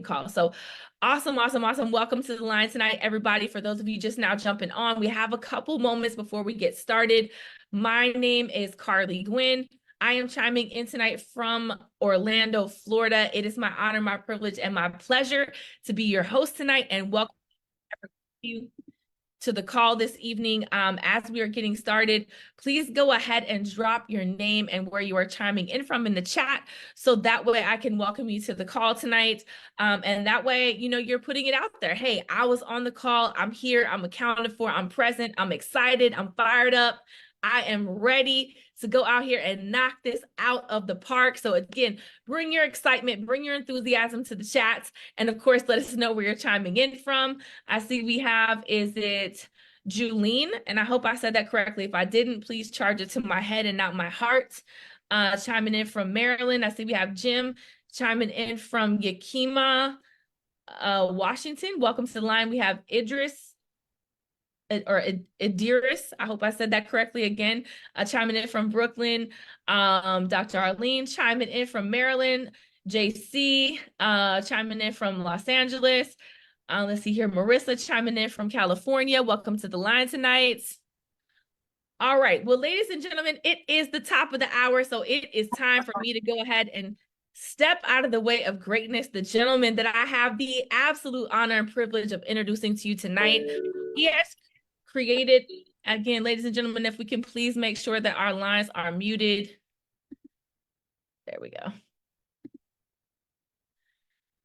call. So awesome, awesome, awesome. Welcome to the line tonight, everybody. For those of you just now jumping on, we have a couple moments before we get started. My name is Carly Gwynn. I am chiming in tonight from Orlando, Florida. It is my honor, my privilege, and my pleasure to be your host tonight, and welcome you to the call this evening. As we are getting started, please go ahead and drop your name and where you are chiming in from in the chat, so that way I can welcome you to the call tonight. And that way, you know, you're putting it out there. Hey, I was on the call. I'm here. I'm accounted for. I'm present. I'm excited. I'm fired up. I am ready to go out here and knock this out of the park. So again, bring your excitement, bring your enthusiasm to the chats. And of course, let us know where you're chiming in from. I see we have, is it Julene? And I hope I said that correctly. If I didn't, please charge it to my head and not my heart. Chiming in from Maryland. I see we have Jim chiming in from Yakima, Washington. Welcome to the line. We have Idris. Or Idris, I hope I said that correctly again, chiming in from Brooklyn. Dr. Arlene chiming in from Maryland. JC chiming in from Los Angeles. Let's see here, Marissa chiming in from California. Welcome to the line tonight. All right, well, ladies and gentlemen, it is the top of the hour, so it is time for me to go ahead and step out of the way of greatness. The gentleman that I have the absolute honor and privilege of introducing to you tonight, he has created, again, ladies and gentlemen, if we can please make sure that our lines are muted. There we go.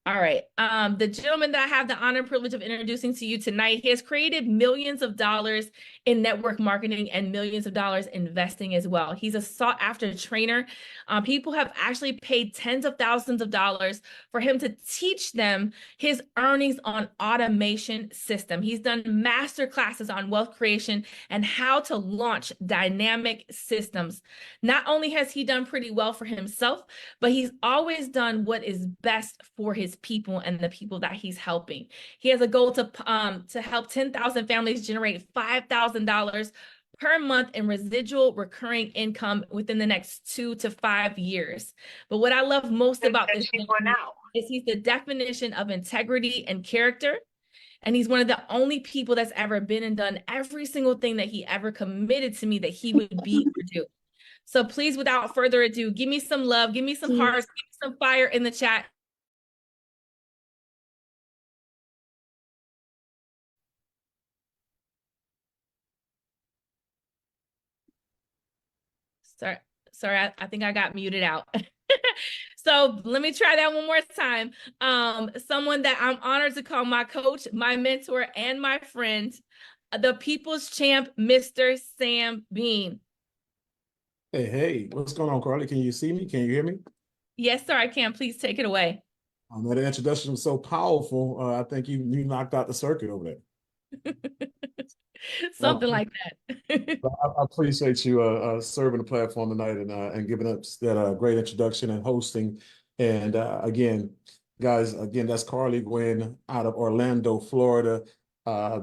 All right. The gentleman that I have the honor and privilege of introducing to you tonight, he has created millions of dollars in network marketing and millions of dollars investing as well. He's a sought after trainer. People have actually paid tens of thousands of dollars for him to teach them his earnings on automation system. He's done master classes on wealth creation and how to launch dynamic systems. Not only has he done pretty well for himself, but he's always done what is best for his people and the people that he's helping. He has a goal to help 10,000 families generate $5,000 per month in residual recurring income within the next 2 to 5 years. But what I love most about this is he's the definition of integrity and character. And he's one of the only people that's ever been and done every single thing that he ever committed to me that he would be or do. So please, without further ado, give me some love, give me some hearts, give me some fire in the chat. Sorry, I think I got muted out. So let me try that one more time. Someone that I'm honored to call my coach, my mentor, and my friend, the people's champ, Mr. Sam Bean. Hey, what's going on, Carly? Can you see me? Can you hear me? Yes, sir, I can. Please take it away. That introduction was so powerful. I think you knocked out the circuit over there. Something like that. I appreciate you serving the platform tonight and giving us that great introduction and hosting. And again, guys, that's Carly Gwynn out of Orlando, Florida,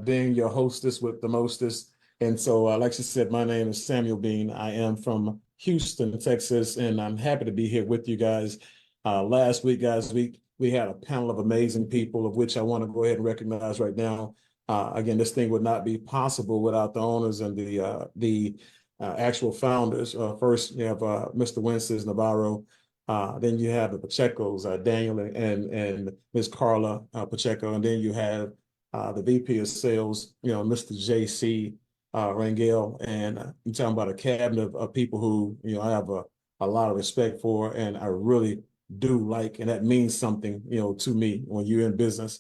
being your hostess with the mostest. And so, like she said, my name is Samuel Bean. I am from Houston, Texas, and I'm happy to be here with you guys. Last week, guys, we had a panel of amazing people, of which I want to go ahead and recognize right now. Again, this thing would not be possible without the owners and the actual founders. First, you have Mr. Wences Navarro. Then you have the Pachecos, Daniel and Ms. Carla Pacheco. And then you have the VP of Sales, Mr. JC Rangel. And I'm talking about a cabinet of people who, I have a lot of respect for, and I really do like, and that means something, to me when you're in business.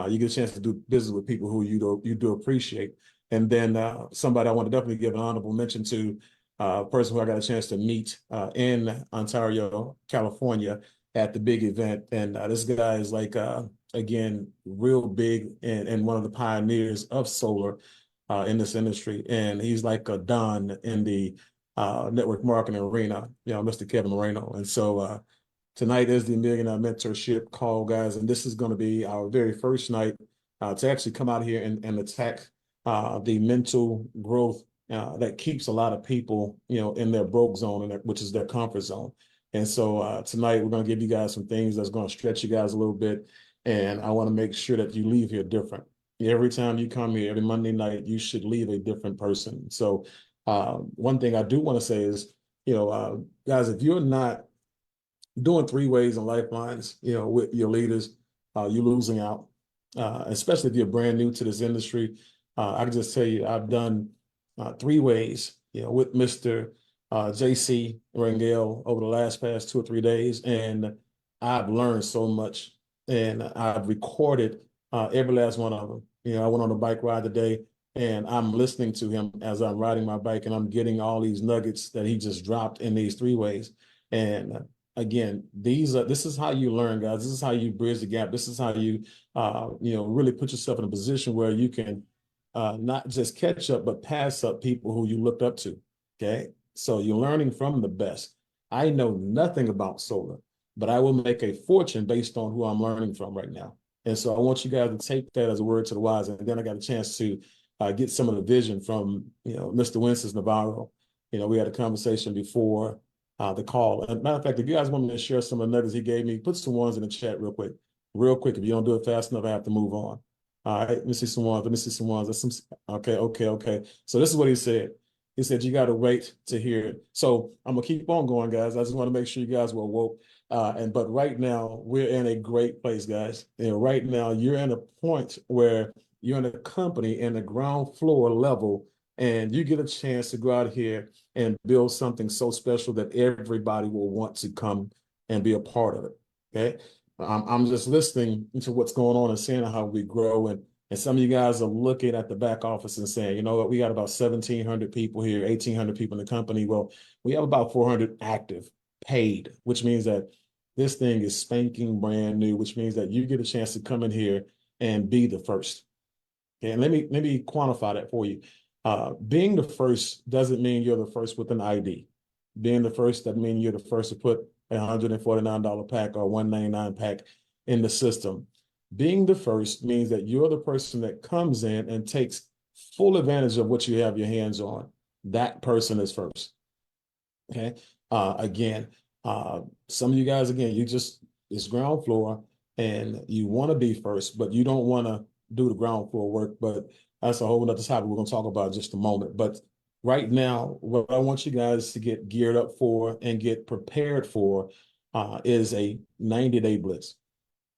You get a chance to do business with people who you do appreciate. And then somebody I want to definitely give an honorable mention to, a person who I got a chance to meet in Ontario, California at the big event. And this guy is like, again, real big and one of the pioneers of solar in this industry. And he's like a don in the network marketing arena, Mr. Kevin Moreno. And so tonight is the Millionaire Mentorship call, guys, and this is going to be our very first night to actually come out here and attack the mental growth that keeps a lot of people, in their broke zone, which is their comfort zone. And so tonight we're going to give you guys some things that's going to stretch you guys a little bit. And I want to make sure that you leave here different. Every time you come here, every Monday night, you should leave a different person. So one thing I do want to say is, guys, if you're not doing three ways and lifelines, with your leaders, you're losing out, especially if you're brand new to this industry. I can just tell you, I've done three ways, with Mr. JC Rangel over the past 2 or 3 days, and I've learned so much, and I've recorded every last one of them. I went on a bike ride today, and I'm listening to him as I'm riding my bike, and I'm getting all these nuggets that he just dropped in these three ways. And again, this is how you learn, guys. This is how you bridge the gap. This is how you really put yourself in a position where you can not just catch up, but pass up people who you looked up to. Okay. So you're learning from the best. I know nothing about solar, but I will make a fortune based on who I'm learning from right now. And so I want you guys to take that as a word to the wise. And then I got a chance to get some of the vision from, Mr. Winston Navarro. We had a conversation before the call. And matter of fact, if you guys want me to share some of the nuggets he gave me, put some ones in the chat real quick. Real quick. If you don't do it fast enough, I have to move on. All right, let me see some ones. Let me see some ones. That's some, okay. So this is what he said. He said, you got to wait to hear it. So I'm going to keep on going, guys. I just want to make sure you guys were woke. But right now, we're in a great place, guys. Right now, you're in a point where you're in a company in the ground floor level, and you get a chance to go out here and build something so special that everybody will want to come and be a part of it. Okay. I'm just listening to what's going on and seeing how we grow. And some of you guys are looking at the back office and saying, you know what, we got about 1,700 people here, 1,800 people in the company. Well, we have about 400 active, paid, which means that this thing is spanking brand new, which means that you get a chance to come in here and be the first. Okay, and let me quantify that for you. Being the first doesn't mean you're the first with an ID. Being the first doesn't mean you're the first to put a $149 pack or $199 pack in the system. Being the first means that you're the person that comes in and takes full advantage of what you have your hands on. That person is first. Okay. Again, some of you guys, again, it's ground floor and you want to be first, but you don't want to do the ground floor work. But that's a whole other topic we're going to talk about in just a moment. But right now, what I want you guys to get geared up for and get prepared for is a 90-day blitz.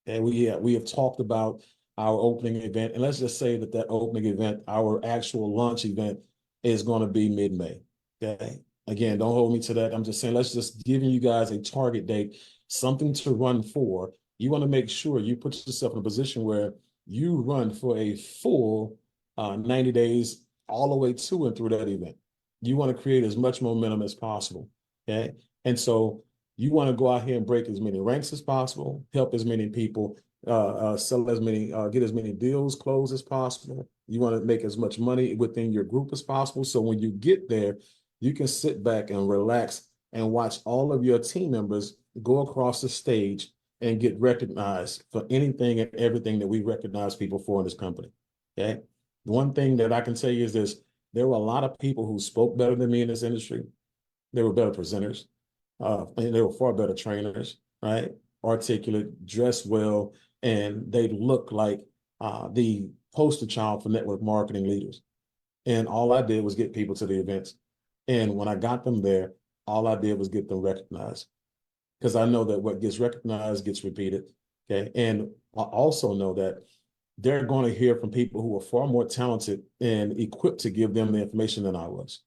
And we have talked about our opening event. And let's just say that opening event, our actual launch event, is going to be mid-May. Okay. Again, don't hold me to that. I'm just saying, let's just give you guys a target date, something to run for. You want to make sure you put yourself in a position where you run for a full 90 days all the way to and through that event. You want to create as much momentum as possible. Okay. And so you want to go out here and break as many ranks as possible, help as many people, sell as many, get as many deals closed as possible. You want to make as much money within your group as possible. So when you get there, you can sit back and relax and watch all of your team members go across the stage and get recognized for anything and everything that we recognize people for in this company. Okay. The one thing that I can tell you is this: there were a lot of people who spoke better than me in this industry. They were better presenters. And they were far better trainers, right? Articulate, dressed well, and they look like the poster child for network marketing leaders. And all I did was get people to the events. And when I got them there, all I did was get them recognized. Because I know that what gets recognized gets repeated. Okay. And I also know that they're going to hear from people who are far more talented and equipped to give them the information than I was.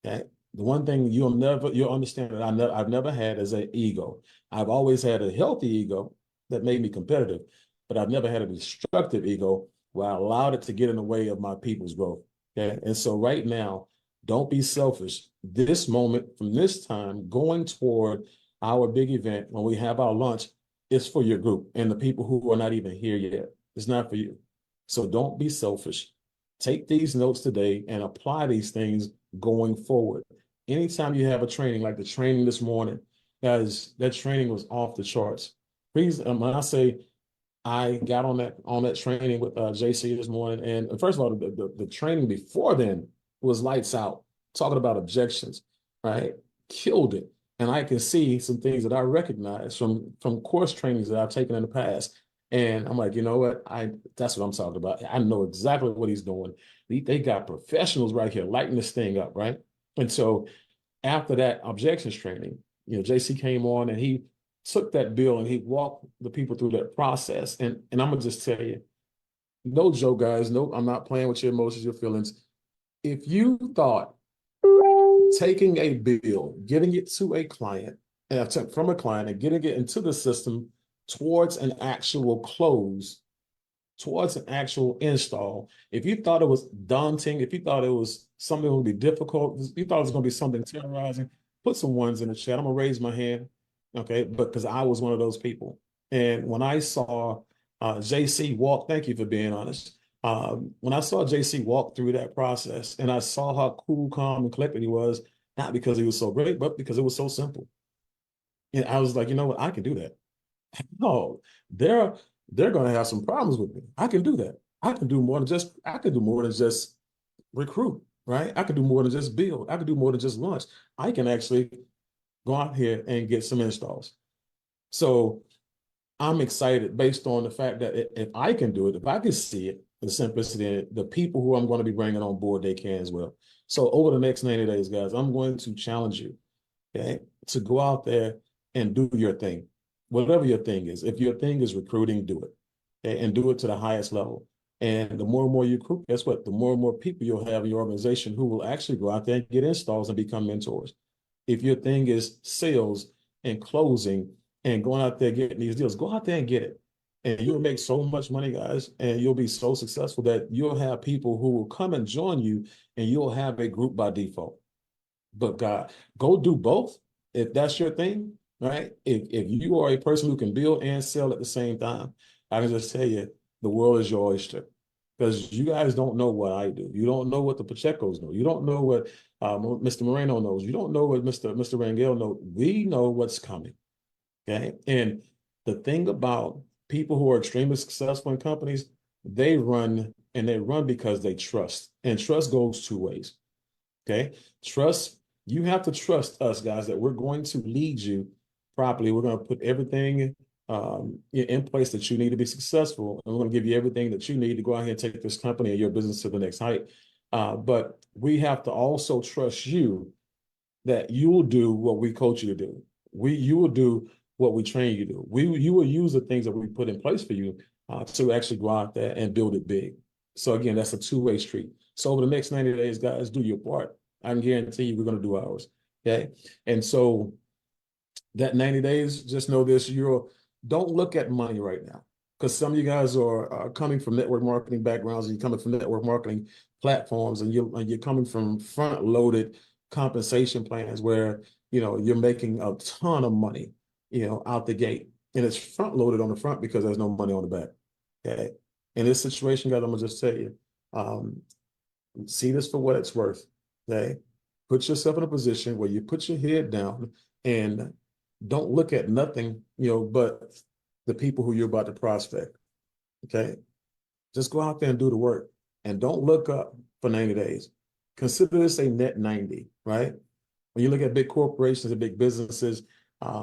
Okay. The one thing you'll understand that I've never had is an ego. I've always had a healthy ego that made me competitive, but I've never had a destructive ego where I allowed it to get in the way of my people's growth. Okay. And so right now, don't be selfish. This moment from this time going toward our big event when we have our lunch is for your group and the people who are not even here yet. It's not for you. So don't be selfish. Take these notes today and apply these things going forward. Anytime you have a training like the training this morning, guys, that training was off the charts. Please, when I say I got on that training with JC this morning, and first of all, the training before then was lights out, talking about objections, right? Killed it. And I can see some things that I recognize from course trainings that I've taken in the past. And I'm like, you know what? That's what I'm talking about. I know exactly what he's doing. They got professionals right here lighting this thing up, right? And so after that objections training, JC came on and he took that bill and he walked the people through that process. And I'm gonna just tell you, no joke, guys. No, I'm not playing with your emotions, your feelings. If you thought taking a bill, getting it to a client, from a client and getting it into the system towards an actual close, towards an actual install, if you thought it was daunting, if you thought it was something that would be difficult, you thought it was going to be something terrorizing, put some ones in the chat. I'm going to raise my hand, okay? But because I was one of those people. And when I saw JC walk, thank you for being honest. When I saw JC walk through that process and I saw how cool, calm, and collected he was, not because he was so great, but because it was so simple. And I was like, you know what? I can do that. No, they're going to have some problems with me. I can do that. I can do more than just recruit, right? I can do more than just build. I can do more than just launch. I can actually go out here and get some installs. So I'm excited based on the fact that if I can do it, if I can see it, the simplicity, the people who I'm going to be bringing on board, they can as well. So over the next 90 days, guys, I'm going to challenge you, okay, to go out there and do your thing, whatever your thing is. If your thing is recruiting, do it, okay, and do it to the highest level. And the more and more you recruit, guess what? The more and more people you'll have in your organization who will actually go out there and get installs and become mentors. If your thing is sales and closing and going out there getting these deals, go out there and get it. And you'll make so much money, guys, and you'll be so successful that you'll have people who will come and join you, and you'll have a group by default. But God, go do both if that's your thing, right? If you are a person who can build and sell at the same time, I can just tell you, the world is your oyster. Because you guys don't know what I do. You don't know what the Pachecos know. You don't know what Mr. Moreno knows. You don't know what Mr. Rangel knows. We know what's coming. Okay. And the thing about people who are extremely successful in companies, they run and they run because they trust. And trust goes two ways. Okay. Trust, you have to trust us, guys, that we're going to lead you properly. We're going to put everything in place that you need to be successful. And we're going to give you everything that you need to go out here and take this company and your business to the next height. But we have to also trust you that you will do what we coach you to do. You will do what we train you to do. You will use the things that we put in place for you to actually go out there and build it big. So again, that's a two-way street. So over the next 90 days, guys, do your part. I can guarantee you we're going to do ours. Okay. And so that 90 days, just know this, don't look at money right now. Because some of you guys are coming from network marketing backgrounds, and you're coming from network marketing platforms, and you're coming from front-loaded compensation plans where you're making a ton of money, out the gate. And it's front-loaded on the front because there's no money on the back. Okay. In this situation, guys, I'm gonna just tell you, see this for what it's worth. Okay. Put yourself in a position where you put your head down and don't look at nothing, but the people who you're about to prospect. Okay. Just go out there and do the work and don't look up for 90 days. Consider this a net 90, right? When you look at big corporations and big businesses,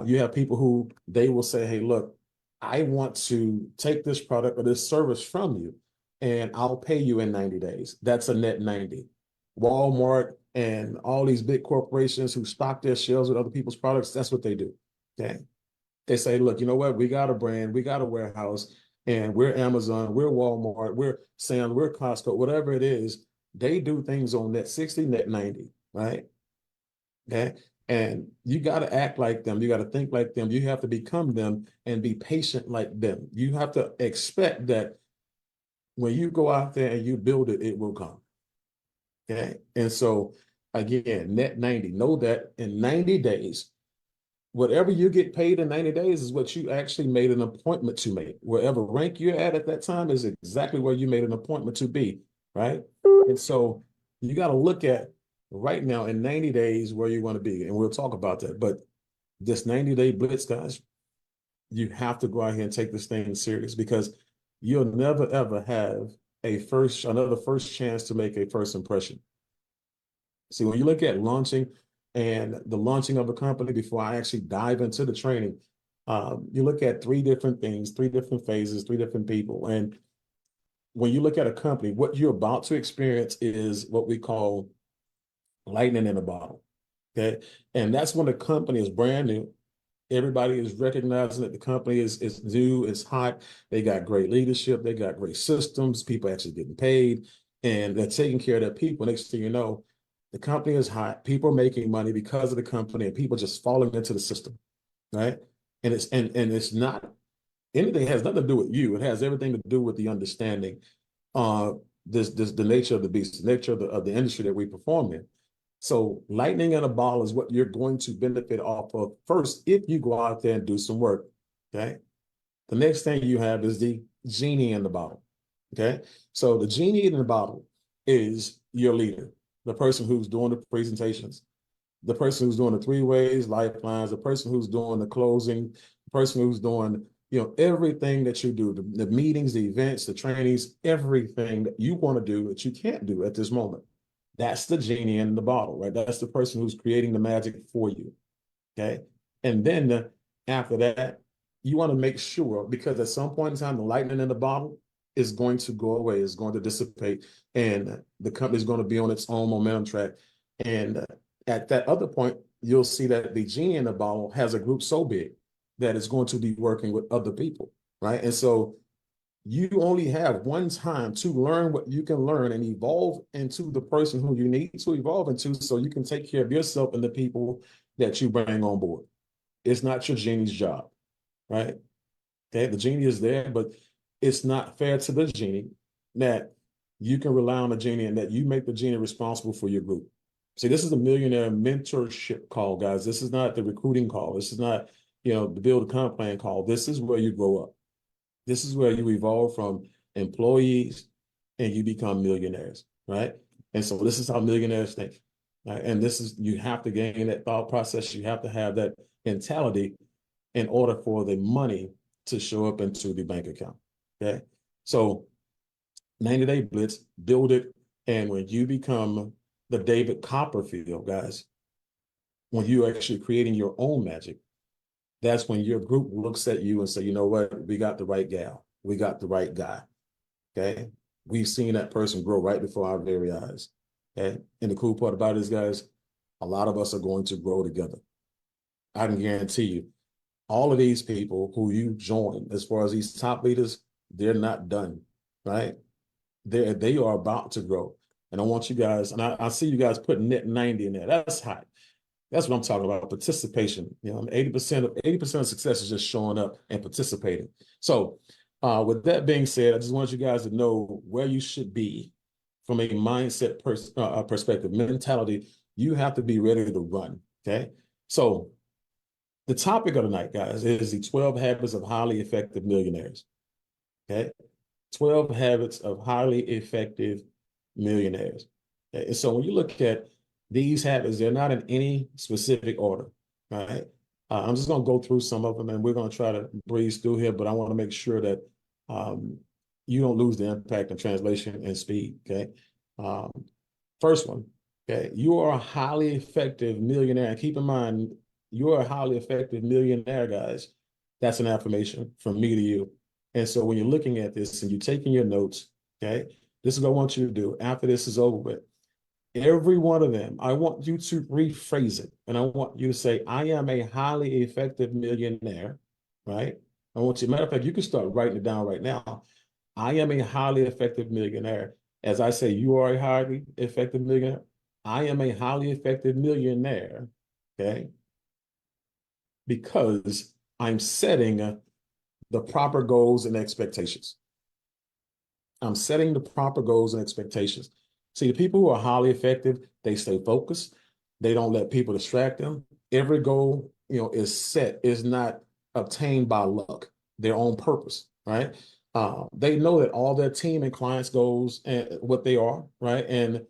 you have people who they will say, hey, look, I want to take this product or this service from you and I'll pay you in 90 days. That's a net 90. Walmart and all these big corporations who stock their shelves with other people's products, that's what they do. Okay. They say, look, you know what? We got a brand, we got a warehouse, and we're Amazon, we're Walmart, we're Sam's, we're Costco, whatever it is. They do things on net 60, net 90, right? Okay. And you got to act like them. You got to think like them. You have to become them and be patient like them. You have to expect that when you go out there and you build it, it will come. Okay. And so, again, net 90, know that in 90 days, whatever you get paid in 90 days is what you actually made an appointment to make. Wherever rank you're at that time is exactly where you made an appointment to be, right? And so you got to look at right now in 90 days where you want to be. And we'll talk about that. But this 90-day blitz, guys, you have to go out here and take this thing serious because you'll never, ever have another first chance to make a first impression. See, when you look at launching and the launching of a company, before I actually dive into the training, You look at three different things, three different phases, three different people. And when you look at a company, what you're about to experience is what we call lightning in a bottle. Okay. And that's when the company is brand new. Everybody is recognizing that the company is new, it's hot. They got great leadership, they got great systems, people actually getting paid, and they're taking care of their people. Next thing you know, the company is hot, people are making money because of the company, and people just falling into the system, right? And it's not anything has nothing to do with you. It has everything to do with the understanding, uh, this the nature of the beast, the nature of the industry that we perform in. So lightning in a ball is what you're going to benefit off of first if you go out there and do some work. Okay. The next thing you have is the genie in the bottle. Okay. So the genie in the bottle is your leader, the person who's doing the presentations, the person who's doing the three ways, lifelines, the person who's doing the closing, the person who's doing, everything that you do, the meetings, the events, the trainings, everything that you want to do that you can't do at this moment. That's the genie in the bottle, right? That's the person who's creating the magic for you. Okay. And then after that, you want to make sure, because at some point in time, the lightning in the bottle is going to go away, is going to dissipate, and the company is going to be on its own momentum track. And at that other point, you'll see that the genie in the bottle has a group so big that it's going to be working with other people, right? And so you only have one time to learn what you can learn and evolve into the person who you need to evolve into so you can take care of yourself and the people that you bring on board. It's not your genie's job, right? Okay, the genie is there, but it's not fair to the genie that you can rely on the genie and that you make the genie responsible for your group. See, this is a millionaire mentorship call, guys. This is not the recruiting call. This is not, the build a comp plan call. This is where you grow up. This is where you evolve from employees and you become millionaires, right? And so this is how millionaires think. Right? And this is, you have to gain that thought process. You have to have that mentality in order for the money to show up into the bank account. Okay. So 90-day blitz, build it. And when you become the David Copperfield, guys, when you're actually creating your own magic, that's when your group looks at you and say, you know what, we got the right gal, we got the right guy. Okay. We've seen that person grow right before our very eyes. Okay. And the cool part about it is, guys, a lot of us are going to grow together. I can guarantee you, all of these people who you join, as far as these top leaders, they're not done, right? They are about to grow. And I want you guys, and I see you guys putting net 90 in there. That's hot. That's what I'm talking about. Participation. 80% of success is just showing up and participating. So with that being said, I just want you guys to know where you should be from a mindset perspective, mentality. You have to be ready to run. Okay. So the topic of the night, guys, is the 12 habits of highly effective millionaires. Okay. 12 habits of highly effective millionaires. Okay? And so when you look at these habits, they're not in any specific order, right? I'm just going to go through some of them and we're going to try to breeze through here, but I want to make sure that you don't lose the impact and translation and speed, okay? Um, First one, okay, you are a highly effective millionaire. And keep in mind, you're a highly effective millionaire, guys. That's an affirmation from me to you. And so when you're looking at this and you're taking your notes, okay, this is what I want you to do after this is over with. Every one of them, I want you to rephrase it. And I want you to say, I am a highly effective millionaire, right? I want you, matter of fact, you can start writing it down right now. I am a highly effective millionaire. As I say, you are a highly effective millionaire. I am a highly effective millionaire, okay? Because I'm setting the proper goals and expectations. I'm setting the proper goals and expectations. See, the people who are highly effective, they stay focused. They don't let people distract them. Every goal, is set, is not obtained by luck, their own purpose, right? They know that all their team and clients' goals and what they are, right? And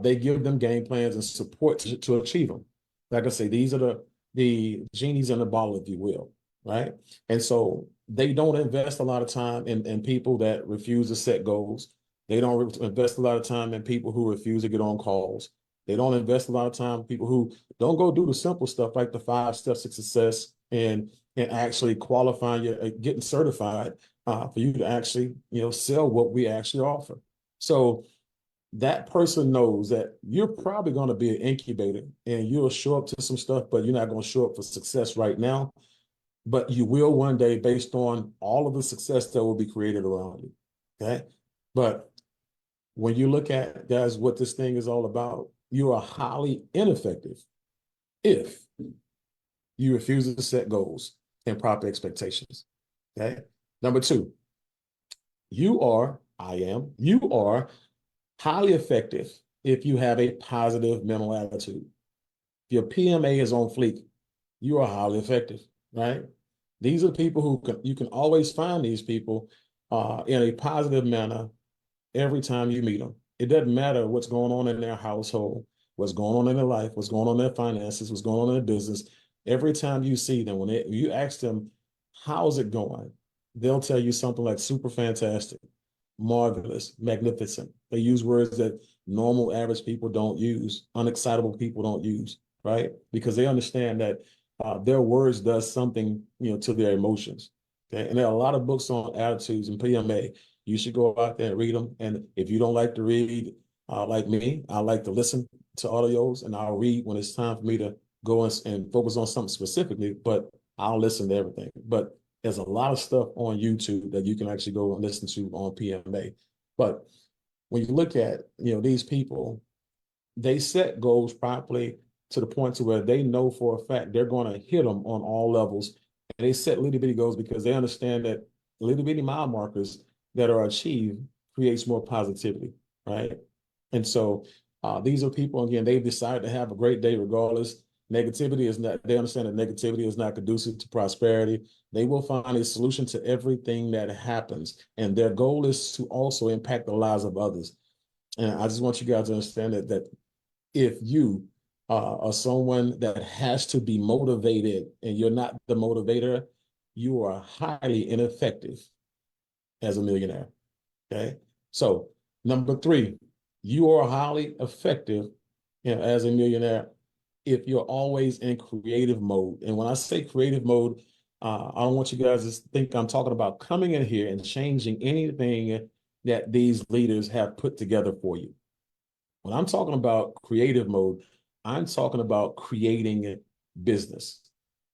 they give them game plans and support to achieve them. Like I say, these are the genies in the bottle, if you will, right? And so they don't invest a lot of time in people that refuse to set goals. They don't invest a lot of time in people who refuse to get on calls. They don't invest a lot of time in people who don't go do the simple stuff like the 5 steps to success and and actually qualifying you, getting certified for you to actually, sell what we actually offer. So that person knows that you're probably going to be an incubator and you'll show up to some stuff, but you're not going to show up for success right now. But you will one day based on all of the success that will be created around you. Okay. But when you look at, guys, what this thing is all about, you are highly ineffective if you refuse to set goals and proper expectations. Okay. Number two, you are highly effective if you have a positive mental attitude. If your PMA is on fleek, you are highly effective, right? These are people you can always find these people in a positive manner every time you meet them. It doesn't matter what's going on in their household, what's going on in their life, what's going on in their finances, what's going on in their business. Every time you see them, when you ask them, how's it going? They'll tell you something like super fantastic, marvelous, magnificent. They use words that normal average people don't use, unexcitable people don't use, right? Because they understand that their words does something, to their emotions. Okay. And there are a lot of books on attitudes and PMA. You should go out there and read them. And if you don't like to read, like me, I like to listen to audios, and I'll read when it's time for me to go and focus on something specifically, but I'll listen to everything. But there's a lot of stuff on YouTube that you can actually go and listen to on PMA. But when you look at, these people, they set goals properly to the point to where they know for a fact they're going to hit them on all levels. And they set little bitty goals because they understand that little bitty mile markers that are achieved creates more positivity, right? And so these are people, again, they've decided to have a great day regardless. Negativity is not, they understand that negativity is not conducive to prosperity. They will find a solution to everything that happens. And their goal is to also impact the lives of others. And I just want you guys to understand that if you are someone that has to be motivated and you're not the motivator, you are highly ineffective as a millionaire. Okay. So, number three, you are highly effective, as a millionaire if you're always in creative mode. And when I say creative mode, I don't want you guys to think I'm talking about coming in here and changing anything that these leaders have put together for you. When I'm talking about creative mode, I'm talking about creating business.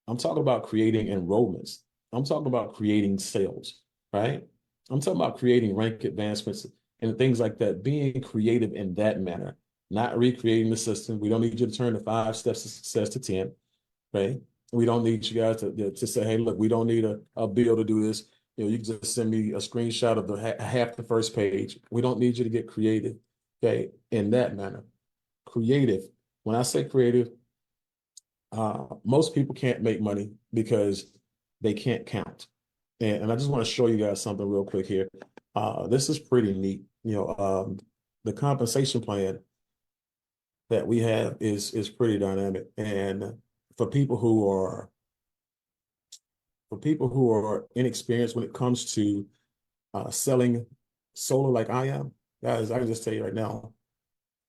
I'm talking about creating enrollments. I'm talking about creating sales, right? I'm talking about creating rank advancements and things like that, being creative in that manner, not recreating the system. We don't need you to turn the 5 steps to success to 10, right? We don't need you guys to say, hey, look, we don't need a bill to do this. You can just send me a screenshot of the half the first page. We don't need you to get creative, okay, in that manner. Creative. When I say creative, most people can't make money because they can't count. And I just want to show you guys something real quick here. This is pretty neat. The compensation plan that we have is pretty dynamic. And for people who are inexperienced when it comes to selling solar like I am, guys, I can just tell you right now,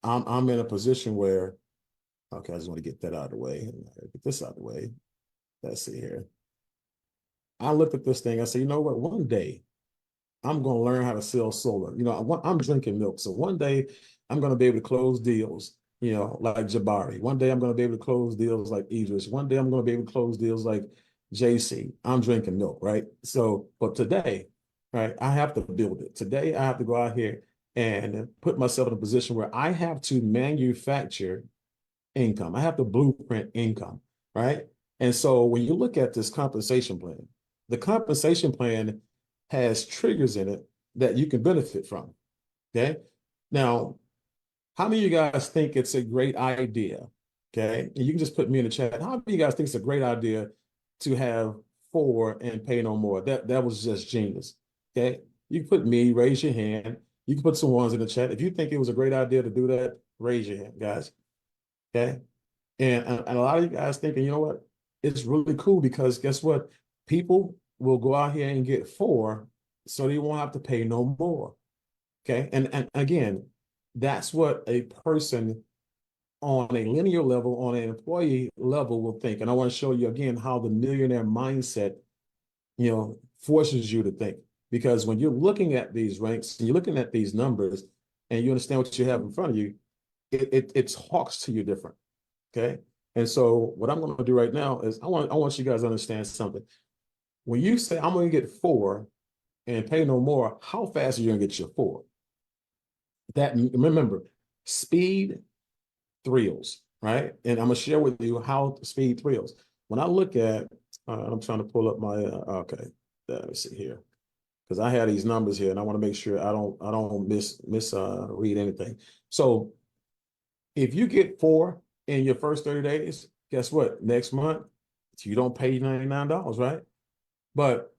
I'm in a position where, okay, I just want to get that out of the way. Get this out of the way. Let's see here. I looked at this thing. I said, you know what? One day I'm going to learn how to sell solar. I'm drinking milk. So one day I'm going to be able to close deals, like Jabari. One day I'm going to be able to close deals like Idris. One day I'm going to be able to close deals like JC. I'm drinking milk, right? So, but today, right, I have to build it. Today I have to go out here and put myself in a position where I have to manufacture income. I have to blueprint income, right? And so when you look at this compensation plan, the compensation plan has triggers in it that you can benefit from. Okay. Now, how many of you guys think it's a great idea? Okay. And you can just put me in the chat. How many of you guys think it's a great idea to have 4 and pay no more? That was just genius. Okay. You can put me, raise your hand. You can put some ones in the chat. If you think it was a great idea to do that, raise your hand, guys. Okay. And a lot of you guys thinking, you know what? It's really cool because guess what? People will go out here and get 4 so they won't have to pay no more. Okay. And again, that's what a person on a linear level, on an employee level, will think. And I want to show you again how the millionaire mindset, forces you to think. Because when you're looking at these ranks and you're looking at these numbers and you understand what you have in front of you, it talks to you different. Okay. And so what I'm going to do right now is I want you guys to understand something. When you say I'm going to get 4 and pay no more, how fast are you going to get your 4? That, remember, speed thrills, right? And I'm going to share with you how speed thrills. When I look at, I'm trying to pull up my, okay, let me see here. Because I have these numbers here and I want to make sure I don't read anything. So if you get 4 in your first 30 days, guess what? Next month, you don't pay $99, right? But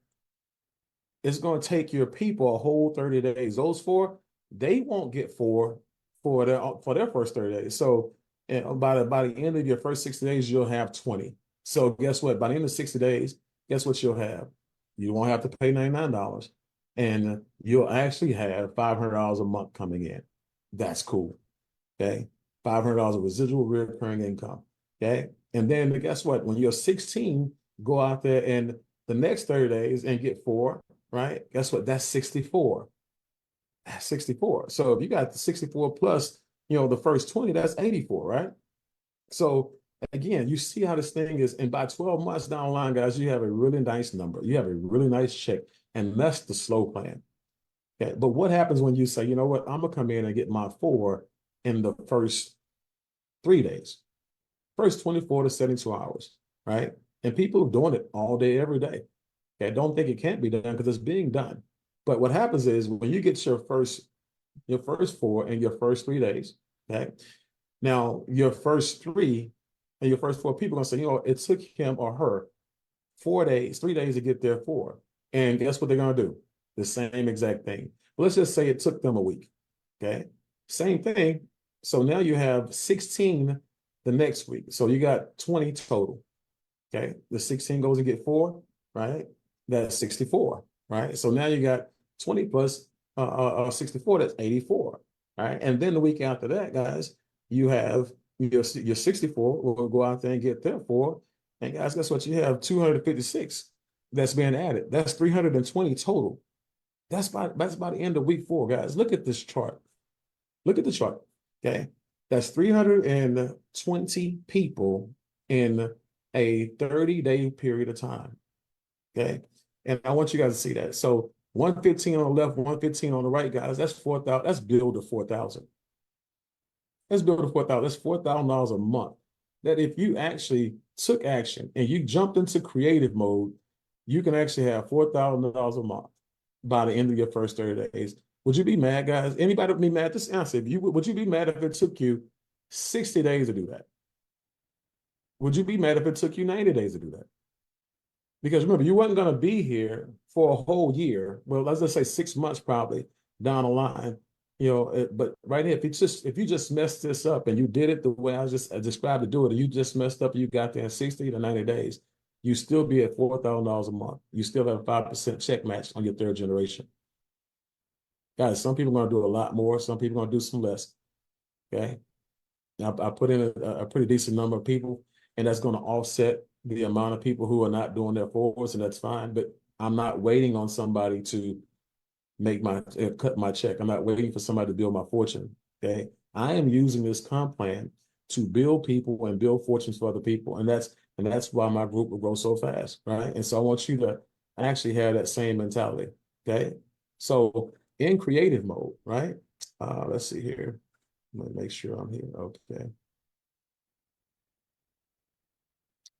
it's going to take your people a whole 30 days. Those 4, they won't get 4 for their first 30 days. So by the end of your first 60 days, you'll have 20. So guess what? By the end of 60 days, guess what you'll have? You won't have to pay $99, and you'll actually have $500 a month coming in. That's cool. Okay. $500 of residual recurring income. Okay. And then guess what? When you're 16, go out there and the next 30 days and get 4, right? Guess what? That's 64. That's 64. So if you got the 64 plus, the first 20, that's 84, right? So again, you see how this thing is. And by 12 months down the line, guys, you have a really nice number. You have a really nice check. And that's the slow plan. Okay. But what happens when you say, you know what, I'm going to come in and get my 4 in the first 3 days, first 24 to 72 hours, right? And people are doing it all day, every day. Okay. Don't think it can't be done because it's being done. But what happens is when you get your first 4 in your first 3 days, okay? Now your first 3 and your first 4 people are going to say, it took him or her 4 days, 3 days to get their 4. And guess what they're going to do? The same exact thing. Let's just say it took them a week. Okay. Same thing. So now you have 16 the next week. So you got 20 total. Okay. The 16 goes and get 4, right? That's 64, right? So now you got 20 plus 64, that's 84, right? And then the week after that, guys, you have your 64 will go out there and get their 4. And guys, guess what? You have 256 that's being added. That's 320 total. That's by the end of week 4, guys. Look at this chart. Look at the chart. Okay. That's 320 people in a 30-day period of time. Okay. And I want you guys to see that. So 115 on the left, 115 on the right, guys. That's 4,000. That's build to 4,000. Let's build to 4,000. That's $4,000 a month. That if you actually took action and you jumped into creative mode, you can actually have $4,000 a month by the end of your first 30 days. Would you be mad, guys? Anybody would be mad? Just answer. Would you be mad if it took you 60 days to do that? Would you be mad if it took you 90 days to do that? Because remember, you weren't going to be here for a whole year. Well, let's just say 6 months probably down the line. But right here, if you just messed this up and you did it the way I described to do it, and you just messed up, and you got there in 60 to 90 days, you still be at $4,000 a month. You still have a 5% check match on your 3rd generation. Guys, some people are going to do a lot more. Some people are going to do some less. Okay. I put in a pretty decent number of people, and that's going to offset the amount of people who are not doing their 4s, and that's fine. But I'm not waiting on somebody to cut my check. I'm not waiting for somebody to build my fortune. Okay. I am using this comp plan to build people and build fortunes for other people. And that's why my group will grow so fast. Right. And so I want you to actually have that same mentality. Okay. So in creative mode, right? Let's see here. Let me make sure I'm here. Okay.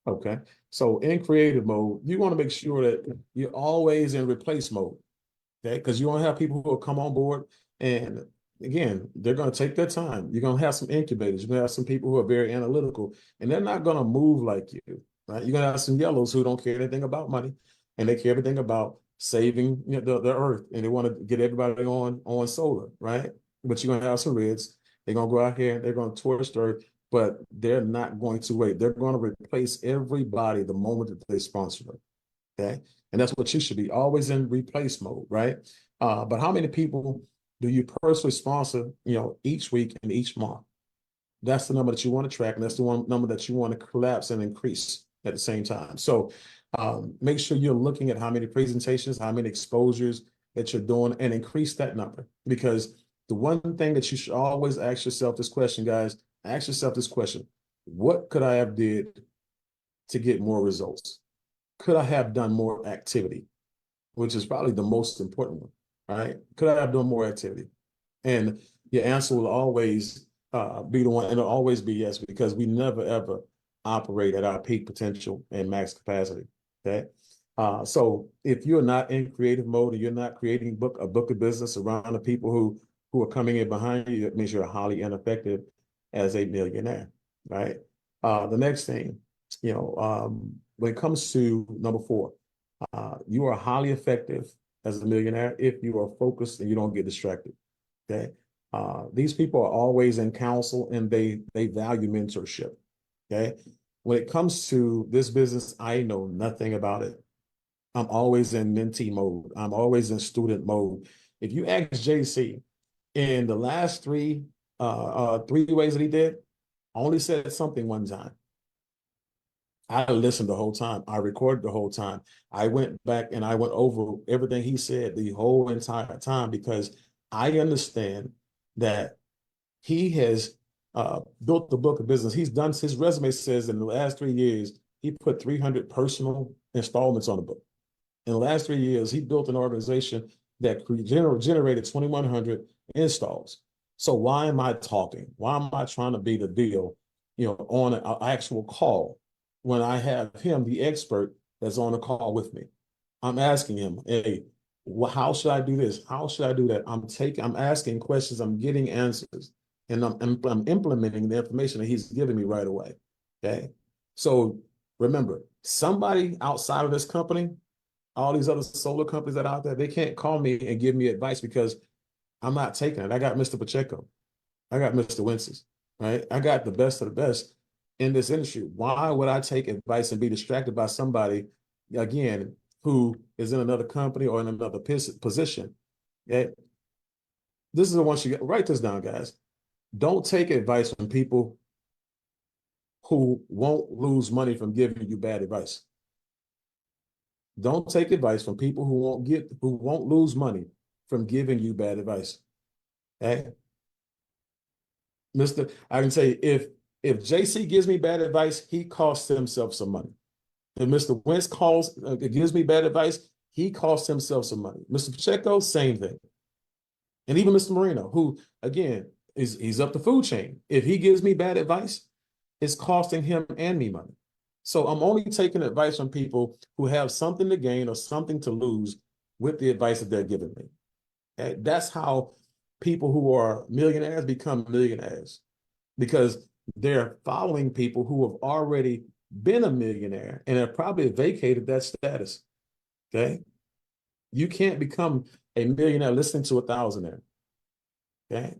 Okay. So in creative mode, you want to make sure that you're always in replace mode. Okay. Because you want to have people who will come on board, and again, they're going to take their time. You're going to have some incubators. You're going to have some people who are very analytical, and they're not going to move like you, right? You're going to have some yellows who don't care anything about money, and they care everything about saving the earth, and they want to get everybody on solar, right? But you're going to have some reds. They're going to go out here and they're going to torch the earth, but they're not going to wait. They're going to replace everybody the moment that they sponsor them. Okay. And that's what you should be, always in replace mode, right? But how many people do you personally sponsor, each week and each month? That's the number that you want to track, and that's the one number that you want to collapse and increase at the same time. So make sure you're looking at how many presentations, how many exposures that you're doing, and increase that number. Because the one thing that you should always ask yourself this question, guys, ask yourself this question: what could I have did to get more results? Could I have done more activity? Which is probably the most important one, right? Could I have done more activity? And your answer will always be the one, and it'll always be yes, because we never ever operate at our peak potential and max capacity. Okay. So if you're not in creative mode and you're not creating a book of business around the people who are coming in behind you, it means you're highly ineffective as a millionaire, right? The next thing, when it comes to number 4, you are highly effective as a millionaire if you are focused and you don't get distracted. Okay. These people are always in counsel and they value mentorship. Okay. When it comes to this business, I know nothing about it. I'm always in mentee mode. I'm always in student mode. If you ask JC, in the last three ways that he did, I only said something one time. I listened the whole time. I recorded the whole time. I went back and I went over everything he said the whole entire time, because I understand that he has built the book of business. He's done, his resume says in the last 3 years, he put 300 personal installments on the book. In the last 3 years, he built an organization that generated 2,100 installs. So why am I talking? Why am I trying to be the deal, on an actual call when I have him, the expert, that's on the call with me? I'm asking him, hey, how should I do this? How should I do that? I'm asking questions, I'm getting answers, and I'm implementing the information that he's giving me right away. Okay. So remember, somebody outside of this company, all these other solar companies that are out there, they can't call me and give me advice because I'm not taking it. I got Mr. Pacheco. I got Mr. Wences, right? I got the best of the best in this industry. Why would I take advice and be distracted by somebody, again, who is in another company or in another position? Okay? This is the one you get. Write this down, guys. Don't take advice from people who won't lose money from giving you bad advice. Don't take advice from people who won't lose money from giving you bad advice. Okay? I can say if JC gives me bad advice, he costs himself some money. If Mr. Wentz gives me bad advice, he costs himself some money. Mr. Pacheco, same thing. And even Mr. Marino, who, again, he's up the food chain. If he gives me bad advice, it's costing him and me money. So I'm only taking advice from people who have something to gain or something to lose with the advice that they're giving me. Okay? That's how people who are millionaires become millionaires, because they're following people who have already been a millionaire and have probably vacated that status. Okay. You can't become a millionaire listening to a thousandaire. Okay.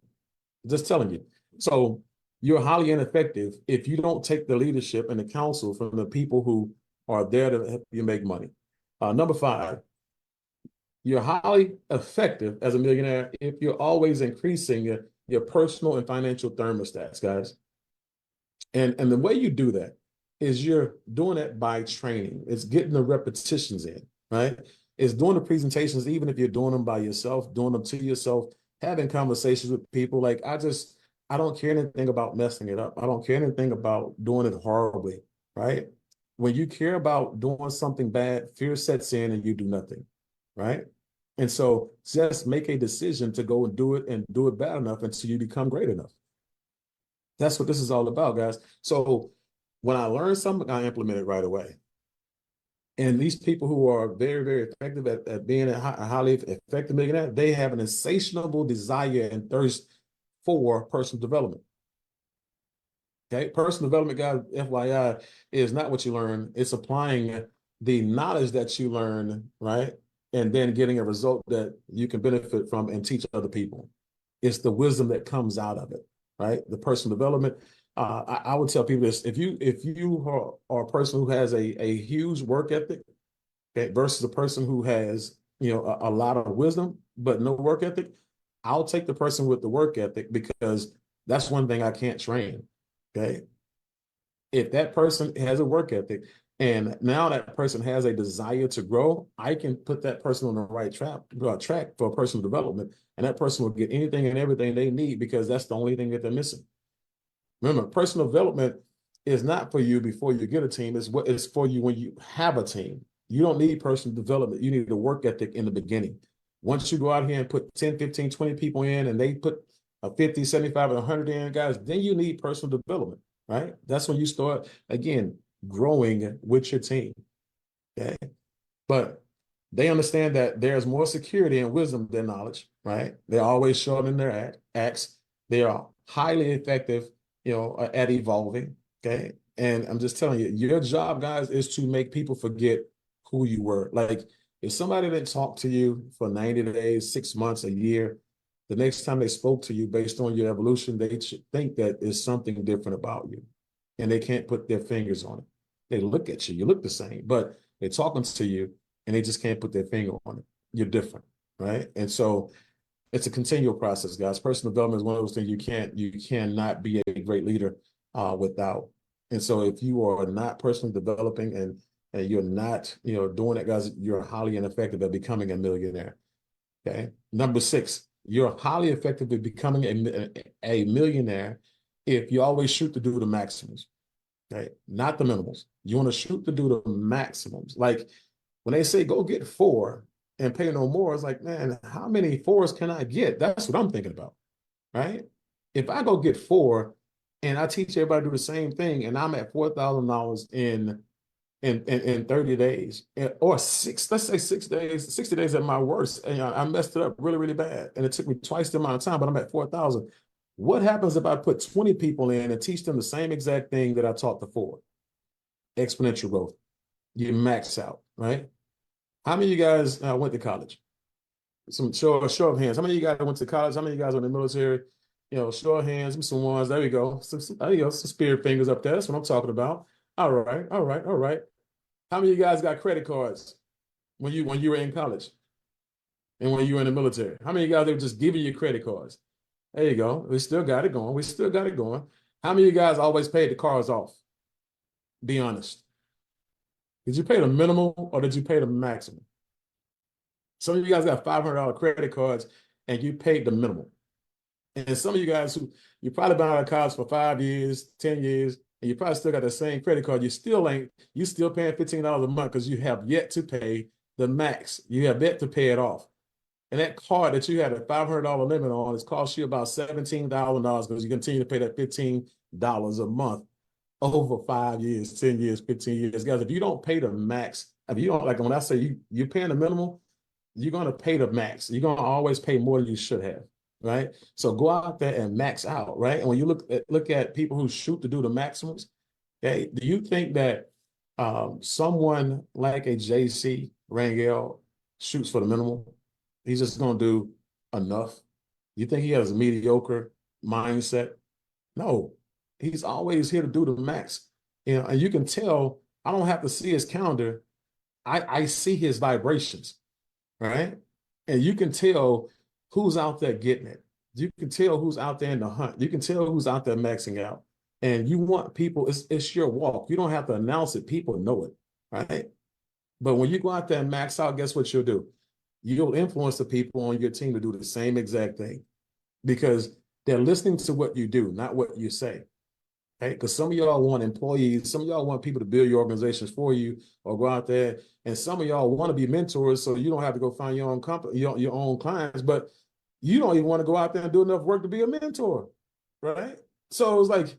Just telling you. So you're highly ineffective if you don't take the leadership and the counsel from the people who are there to help you make money. Number 5, you're highly effective as a millionaire if you're always increasing your personal and financial thermostats, guys. And the way you do that is you're doing it by training. It's getting the repetitions in, right? It's doing the presentations, even if you're doing them by yourself, doing them to yourself, having conversations with people. Like, I don't care anything about messing it up. I don't care anything about doing it horribly, right? When you care about doing something bad, fear sets in and you do nothing, right? And so just make a decision to go and do it bad enough until you become great enough. That's what this is all about, guys. So when I learn something, I implement it right away. And these people who are very, very effective at being a highly effective millionaire, they have an insatiable desire and thirst for personal development. Okay, personal development, guys, FYI, is not what you learn. It's applying the knowledge that you learn, right? And then getting a result that you can benefit from and teach other people. It's the wisdom that comes out of it, right? The personal development. I would tell people this: if you are a person who has a huge work ethic, okay, versus a person who has a lot of wisdom but no work ethic, I'll take the person with the work ethic, because That's one thing I can't train. Okay. If that person has a work ethic and now that person has a desire to grow, I can put that person on the right track for personal development. And that person will get anything and everything they need because that's the only thing that they're missing. Remember, personal development is not for you before you get a team. It's what it's for you when you have a team. You don't need personal development. You need a work ethic in the beginning. Once you go out here and put 10, 15, 20 people in and they put a 50, 75, and 100 in, guys, then you need personal development, right? That's when you start, again, growing with your team, okay? But they understand that there's more security and wisdom than knowledge, right? They're always short in their acts. They are highly effective, at evolving, okay? And I'm just telling you, your job, guys, is to make people forget who you were. Like, if somebody didn't talk to you for 90 days, 6 months, a year, the next time they spoke to you based on your evolution, they should think that there's something different about you. And they can't put their fingers on it. They look at you, you look the same, but they're talking to you and they just can't put their finger on it. You're different, right? And so it's a continual process, guys. Personal development is one of those things you cannot be a great leader without. And so if you are not personally developing and you're not, doing that, guys, you're highly ineffective at becoming a millionaire. Okay. Number 6, you're highly effective at becoming a millionaire if you always shoot to do the maximums. Okay, not the minimals. You want to shoot to do the maximums. Like when they say go get 4 and pay no more, it's like, man, how many 4s can I get? That's what I'm thinking about, right? If I go get 4 and I teach everybody to do the same thing and I'm at $4,000 in 30 days or let's say 6 days, 60 days at my worst, and I messed it up really, really bad. And it took me twice the amount of time, but I'm at 4,000. What happens if I put 20 people in and teach them the same exact thing that I taught the 4? Exponential growth. You max out, right? How many of you guys went to college? Some show of hands. How many of you guys went to college? How many of you guys are in the military? Show of hands, some ones. There we go. There you go. Some spirit fingers up there. That's what I'm talking about. All right, all right, all right. How many of you guys got credit cards when you were in college and when you were in the military? How many of you guys were just giving you credit cards? There you go. We still got it going. We still got it going. How many of you guys always paid the cars off? Be honest. Did you pay the minimum or did you pay the maximum? Some of you guys got $500 credit cards and you paid the minimum. And some of you guys who you probably been out of college for 5 years, 10 years, and you probably still got the same credit card. You still paying $15 a month because you have yet to pay the max. You have yet to pay it off. And that card that you had a $500 limit on is cost you about $17,000 because you continue to pay that $15 a month over 5 years, 10 years, 15 years. Guys, if you don't pay the max, if you don't, like when I say you're paying the minimum, you're going to pay the max. You're going to always pay more than you should have, right? So go out there and max out, right? And when you look at people who shoot to do the maximums, okay, do you think that someone like a JC Rangel shoots for the minimum? He's just going to do enough. You think he has a mediocre mindset? No, he's always here to do the max. And you can tell, I don't have to see his calendar. I see his vibrations, right? And you can tell who's out there getting it. You can tell who's out there in the hunt. You can tell who's out there maxing out. And you want people, it's your walk. You don't have to announce it. People know it, right? But when you go out there and max out, guess what you'll do? You'll influence the people on your team to do the same exact thing because they're listening to what you do, not what you say. Okay? Because some of y'all want employees, some of y'all want people to build your organizations for you or go out there, and some of y'all want to be mentors so you don't have to go find your own company, your own clients, but you don't even want to go out there and do enough work to be a mentor, right? So it's like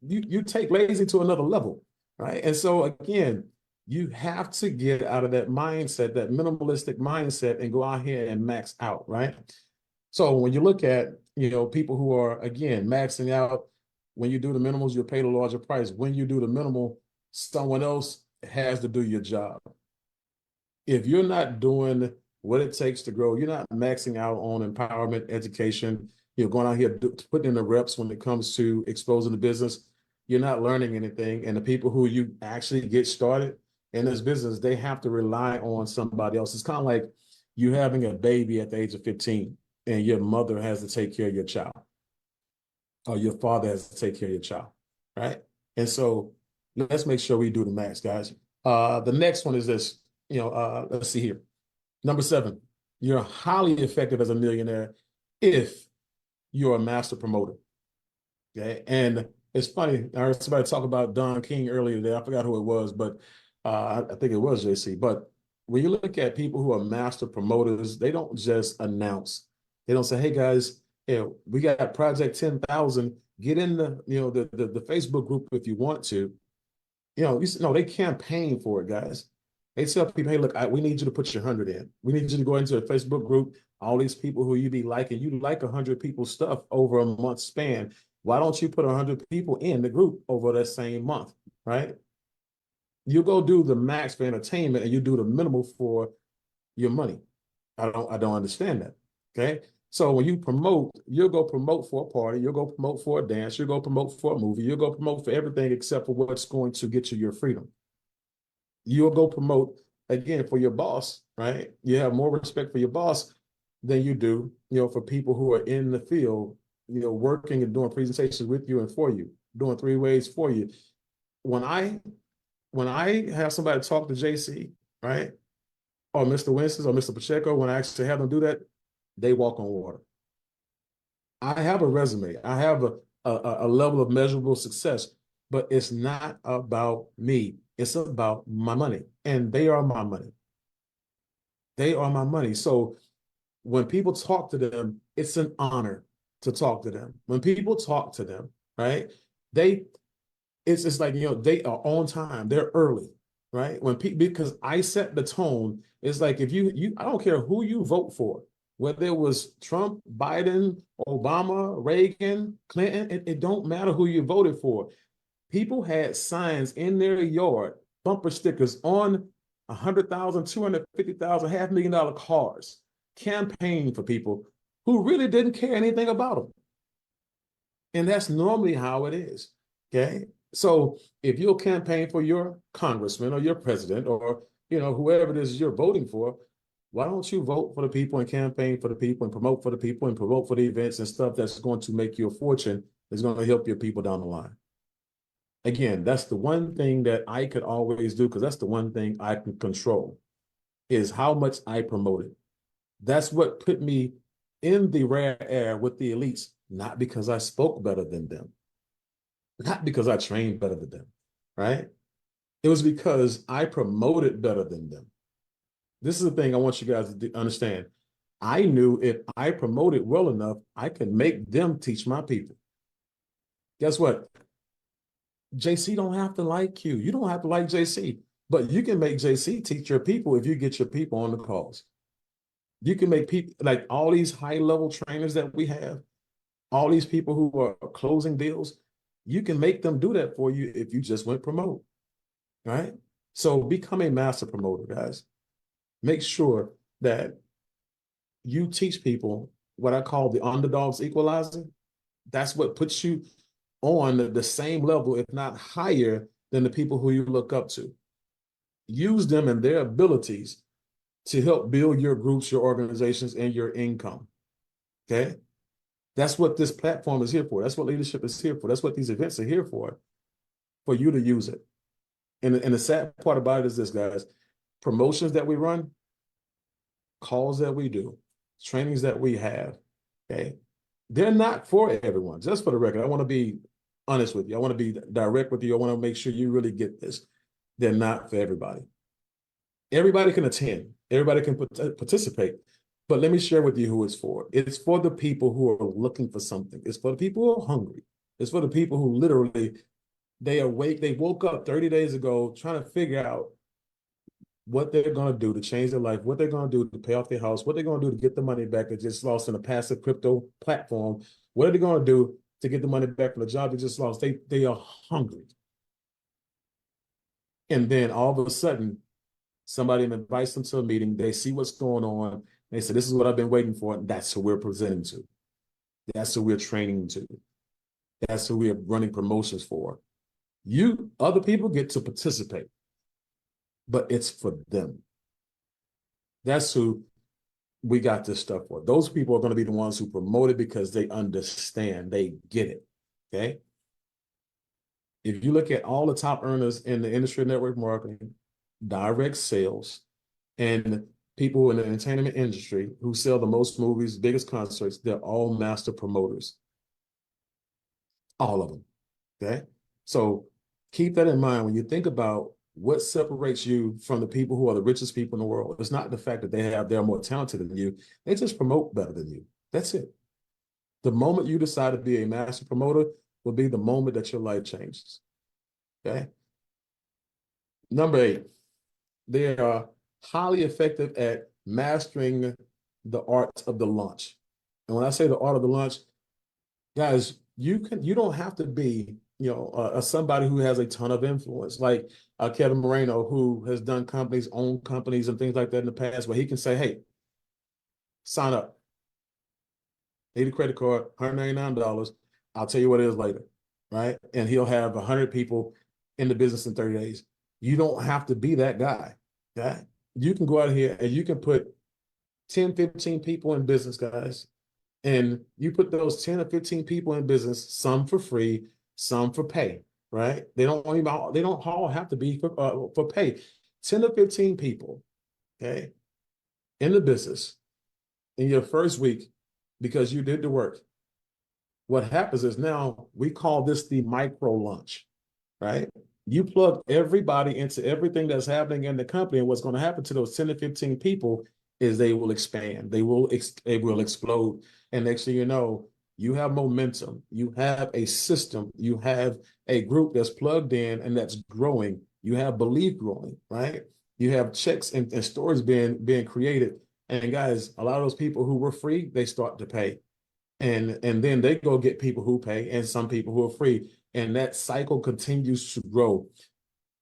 you take lazy to another level, right? And so again, you have to get out of that mindset, that minimalistic mindset, and go out here and max out, right? So when you look at, people who are, again, maxing out, when you do the minimals, you'll pay the larger price. When you do the minimal, someone else has to do your job. If you're not doing what it takes to grow, you're not maxing out on empowerment, education, you're going out here putting in the reps when it comes to exposing the business, you're not learning anything. And the people who you actually get started in this business, they have to rely on somebody else. It's kind of like you having a baby at the age of 15 and your mother has to take care of your child. or your father has to take care of your child, right? And so let's make sure we do the max, guys. The next one is this, let's see here. Number 7, you're highly effective as a millionaire if you're a master promoter. Okay. And it's funny, I heard somebody talk about Don King earlier today. I forgot who it was, but I think it was JC. But when you look at people who are master promoters, they don't just announce. They don't say, hey guys, we got Project 10,000. Get in the Facebook group if you want to. No, they campaign for it, guys. They tell people, hey, look, we need you to put your 100 in. We need you to go into a Facebook group. All these people who you be liking, you like 100 people's stuff over a month span. Why don't you put 100 people in the group over that same month, right? You go do the max for entertainment and you do the minimal for your money. I don't understand that. Okay. So when you promote, you'll go promote for a party, you'll go promote for a dance, you'll go promote for a movie, you'll go promote for everything except for what's going to get you your freedom. You'll go promote again for your boss, right? You have more respect for your boss than you do, for people who are in the field, working and doing presentations with you and for you, doing 3 ways for you. When I have somebody talk to JC, right? Or Mr. Winston or Mr. Pacheco, when I actually have them do that, they walk on water. I have a resume. I have a level of measurable success, but it's not about me. It's about my money, and they are my money. They are my money. So when people talk to them, it's an honor to talk to them. When people talk to them, right? It's like, they are on time. They're early, right? Because I set the tone. It's like if I don't care who you vote for, whether it was Trump, Biden, Obama, Reagan, Clinton, it don't matter who you voted for. People had signs in their yard, bumper stickers on 100,000, 250,000, $500,000 cars, campaigning for people who really didn't care anything about them. And that's normally how it is. Okay. So if you'll campaign for your congressman or your president or, whoever it is you're voting for, why don't you vote for the people and campaign for the people and promote for the people and promote for the events and stuff that's going to make you a fortune, that's going to help your people down the line. Again, that's the one thing that I could always do, because that's the one thing I can control, is how much I promote it. That's what put me in the rare air with the elites, not because I spoke better than them, not because I trained better than them, right? It was because I promoted better than them. This is the thing I want you guys to understand. I knew if I promoted well enough, I could make them teach my people. Guess what? JC don't have to like you. You don't have to like JC, but you can make JC teach your people if you get your people on the calls. You can make people, like all these high-level trainers that we have, all these people who are closing deals, you can make them do that for you if you just went promote, right? So become a master promoter, guys. Make sure that you teach people what I call the underdogs equalizer. That's what puts you on the same level, if not higher, than the people who you look up to. Use them and their abilities to help build your groups, your organizations, and your income. Okay? That's what this platform is here for. That's what leadership is here for. That's what these events are here for you to use it. And the sad part about it is this, guys. Promotions that we run, calls that we do, trainings that we have, okay? They're not for everyone. Just for the record, I want to be honest with you. I want to be direct with you. I want to make sure you really get this. They're not for everybody. Everybody can attend. Everybody can participate. But let me share with you who it's for. It's for the people who are looking for something. It's for the people who are hungry. It's for the people who literally, they woke up 30 days ago trying to figure out what they're going to do to change their life, what they're going to do to pay off their house, what they're going to do to get the money back they just lost in a passive crypto platform. What are they going to do to get the money back from the job they just lost? They are hungry. And then all of a sudden, somebody invites them to a meeting. They see what's going on. They say, this is what I've been waiting for. And that's who we're presenting to. That's who we're training to. That's who we're running promotions for. Other people get to participate, but it's for them. That's who we got this stuff for. Those people are going to be the ones who promote it because they understand, they get it. Okay. If you look at all the top earners in the industry of network marketing, direct sales, and people in the entertainment industry who sell the most movies, biggest concerts, they're all master promoters. All of them. Okay. So keep that in mind when you think about what separates you from the people who are the richest people in the world. It's not the fact that they're more talented than you. They just promote better than you. That's it. The moment you decide to be a master promoter will be the moment that your life changes. Okay. Number 8, they are highly effective at mastering the art of the launch. And when I say the art of the launch, guys, you don't have to be somebody who has a ton of influence, like Kevin Moreno, who has done companies, owned companies, and things like that in the past, where he can say, "Hey, sign up. Need a credit card, $199. I'll tell you what it is later," right? And he'll have 100 people in the business in 30 days. You don't have to be that guy. Okay? You can go out here and you can put 10, 15 people in business, guys. And you put those 10 or 15 people in business, some for free, some for pay, right? They don't all have to be for pay. 10 to 15 people, okay, in the business in your first week because you did the work. What happens is now we call this the micro launch, right? You plug everybody into everything that's happening in the company, and what's going to happen to those 10 to 15 people is they will expand, they will explode. And next thing you know, you have momentum, you have a system, you have a group that's plugged in and that's growing, you have belief growing, right? You have checks and stories being created. And guys, a lot of those people who were free, they start to pay. And then they go get people who pay and some people who are free. And that cycle continues to grow.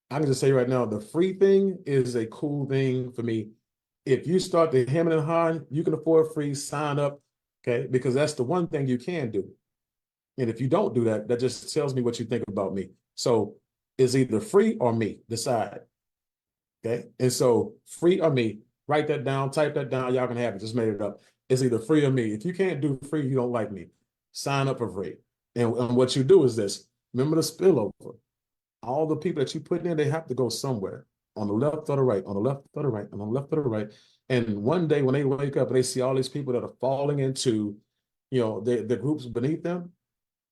I can just say right now, the free thing is a cool thing for me. If you start to hem and hawing, you can afford free, sign up, okay? Because that's the one thing you can do. And if you don't do that, that just tells me what you think about me. So it's either free or me, decide, okay? And so free or me, write that down, type that down, y'all can have it, just made it up. It's either free or me. If you can't do free, you don't like me, sign up for free. And what you do is this, remember the spillover. All the people that you put in, they have to go somewhere, on the left or the right, on the left or the right, on the left or the right. And one day when they wake up and they see all these people that are falling into, the groups beneath them,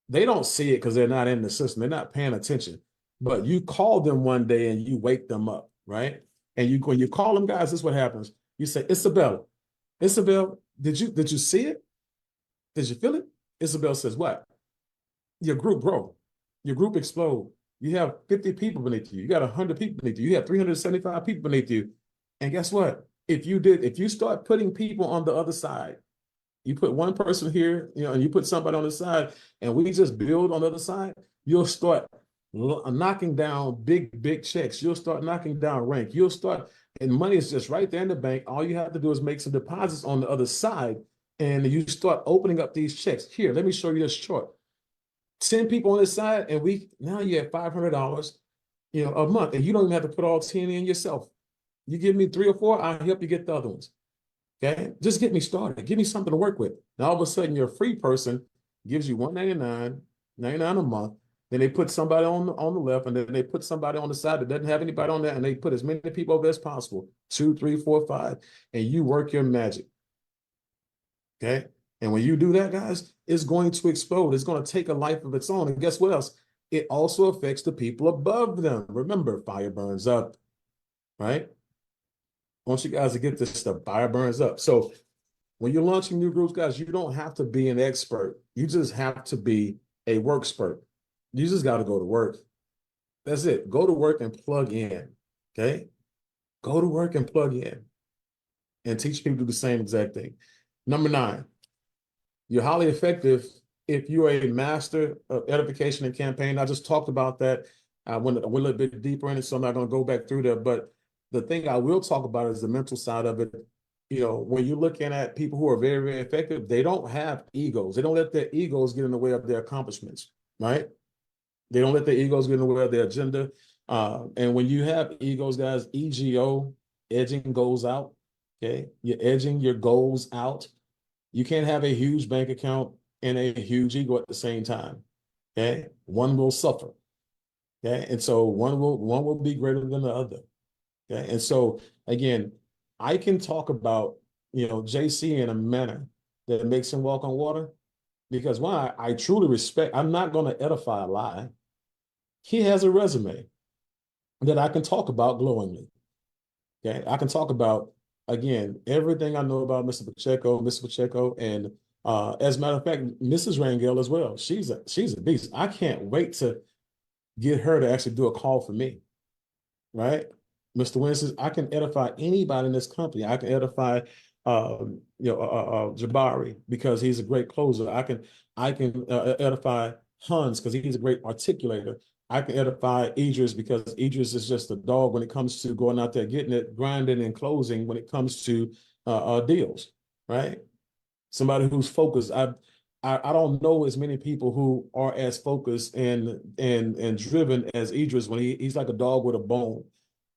they don't see it because they're not in the system. They're not paying attention. But you call them one day and you wake them up, right? And when you call them, guys, this is what happens. You say, Isabella, did you see it? Did you feel it? Isabel says, what? Your group grow. Your group explode. You have 50 people beneath you. You got 100 people beneath you. You have 375 people beneath you. And guess what? If you start putting people on the other side, you put one person here, and you put somebody on the side, and we just build on the other side, you'll start knocking down big checks. You'll start knocking down rank. And money is just right there in the bank. All you have to do is make some deposits on the other side, and you start opening up these checks. Here, let me show you this chart. 10 people on this side, and now you have $500, a month, and you don't even have to put all 10 in yourself. You give me 3 or 4, I'll help you get the other ones. Okay, just get me started. Give me something to work with. Now all of a sudden, your free person gives you $199 a month. Then they put somebody on the left, and then they put somebody on the side that doesn't have anybody on that, and they put as many people over as possible, 2, 3, 4, 5, and you work your magic. Okay. And when you do that, guys, it's going to explode. It's going to take a life of its own. And guess what else? It also affects the people above them. Remember, fire burns up, right? I want you guys to get this stuff. Fire burns up. So when you're launching new groups, guys, you don't have to be an expert. You just have to be a work expert. You just got to go to work. That's it. Go to work and plug in. Okay? Go to work and plug in and teach people to do the same exact thing. Number 9. You're highly effective if you're a master of edification and campaign. I just talked about that. I went a little bit deeper in it, so I'm not going to go back through that. But the thing I will talk about is the mental side of it. When you're looking at people who are very, very effective, they don't have egos. They don't let their egos get in the way of their accomplishments, right? They don't let their egos get in the way of their agenda. And when you have egos, guys, EGO, edging goes out, okay? You're edging your goals out. You can't have a huge bank account and a huge ego at the same time. Okay, one will suffer. Okay, and so one will be greater than the other. Okay, and so again, I can talk about JC in a manner that makes him walk on water because one, I truly respect. I'm not going to edify a lie. He has a resume that I can talk about glowingly. Okay, I can talk about again everything I know about Mr. Pacheco, and as a matter of fact, Mrs. Rangel as well. She's a beast. I can't wait to get her to actually do a call for me, right? Mr. Winston, I can edify anybody in this company. I can edify Jabari because he's a great closer. I can edify Hans because he's a great articulator. I can edify Idris because Idris is just a dog when it comes to going out there, getting it, grinding and closing when it comes to deals, right? Somebody who's focused. I don't know as many people who are as focused and driven as Idris when he's like a dog with a bone.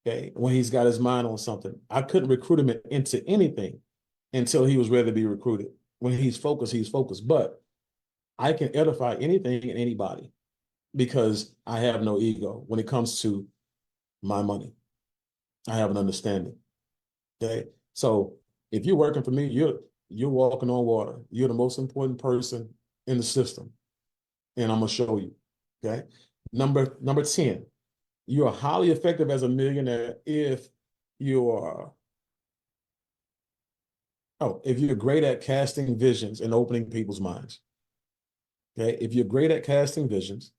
Okay, when he's got his mind on something, I couldn't recruit him into anything until he was ready to be recruited. When he's focused, he's focused. But I can edify anything and anybody because I have no ego when it comes to my money. I have an understanding. Okay, so if you're working for me, you're walking on water. You're the most important person in the system, and I'm gonna show you. Okay, number 10. You are highly effective as a millionaire if you're if you're great at casting visions and opening people's minds. Okay, if you're great at casting visions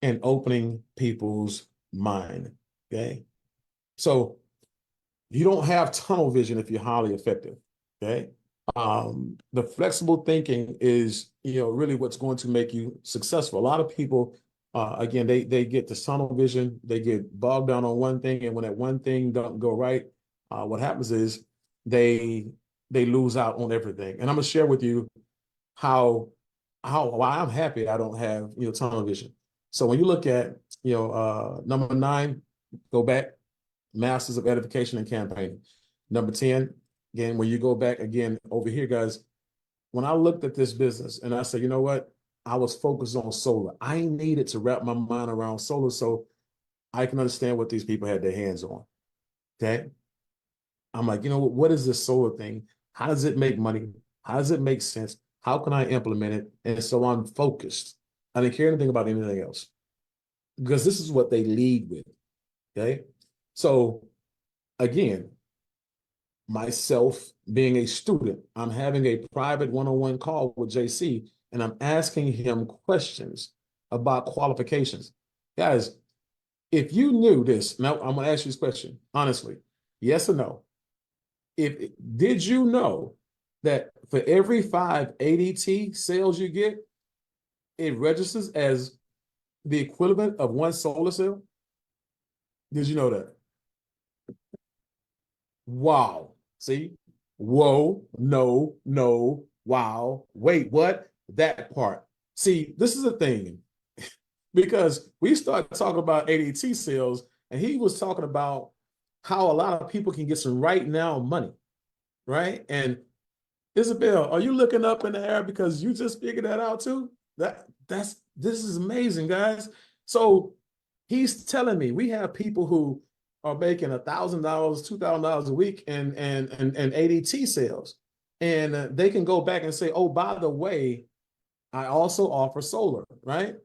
and opening people's mind. Okay, so you don't have tunnel vision if you're highly effective. Okay, the flexible thinking is really what's going to make you successful. A lot of people, again, they get the tunnel vision, they get bogged down on one thing, and when that one thing don't go right, what happens is they they lose out on everything. And I'm gonna share with you how why I'm happy I don't have tunnel vision. So when you look at number 9, go back, Masters of Edification and Campaigning. Number 10, again, when you go back again over here, guys, when I looked at this business and I said, you know what? I was focused on solar. I needed to wrap my mind around solar so I can understand what these people had their hands on. Okay. I'm like, what is this solar thing? How does it make money? How does it make sense? How can I implement it? And so I'm focused. I didn't care anything about anything else because this is what they lead with. Okay. So again, myself being a student, I'm having a private one-on-one call with JC and I'm asking him questions about qualifications. Guys, if you knew this, now I'm going to ask you this question honestly, yes or no? If did you know that for every 5 ADT sales you get, it registers as the equivalent of 1 solar cell? Did you know that? Wow. See? Whoa, no, no, wow. Wait, what? That part. See, this is the thing. Because we started talking about ADT sales, and he was talking about how a lot of people can get some right now money, right? And Isabel, are you looking up in the air because you just figured that out too? This is amazing, guys. So he's telling me we have people who are making $1,000, $2,000 a week and ADT sales, and they can go back and say, "Oh, by the way, I also offer solar," right?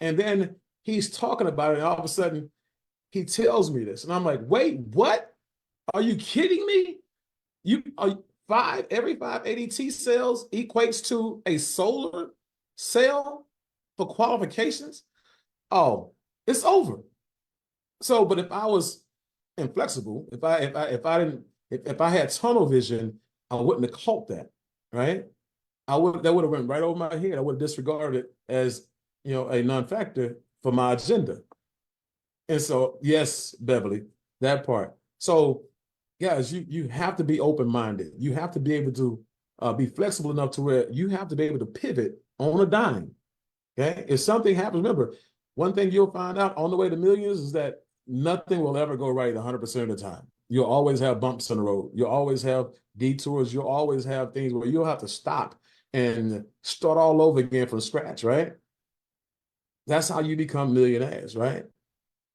And then he's talking about it, and all of a sudden he tells me this, and I'm like, "Wait, what? Are you kidding me? You are every 5 ADT sales equates to a solar sale for qualifications? Oh, it's over." So, but if I was inflexible, if I had tunnel vision, I wouldn't have caught that, right? That would have went right over my head. I would have disregarded it as a non-factor for my agenda. And so, yes, Beverly, that part. So, guys, you have to be open-minded. You have to be able to be flexible enough to where you have to be able to pivot on a dime. Okay, if something happens, remember, one thing you'll find out on the way to millions is that nothing will ever go right 100% of the time. You'll always have bumps in the road. You'll always have detours. You'll always have things where you'll have to stop and start all over again from scratch, right? That's how you become millionaires, right?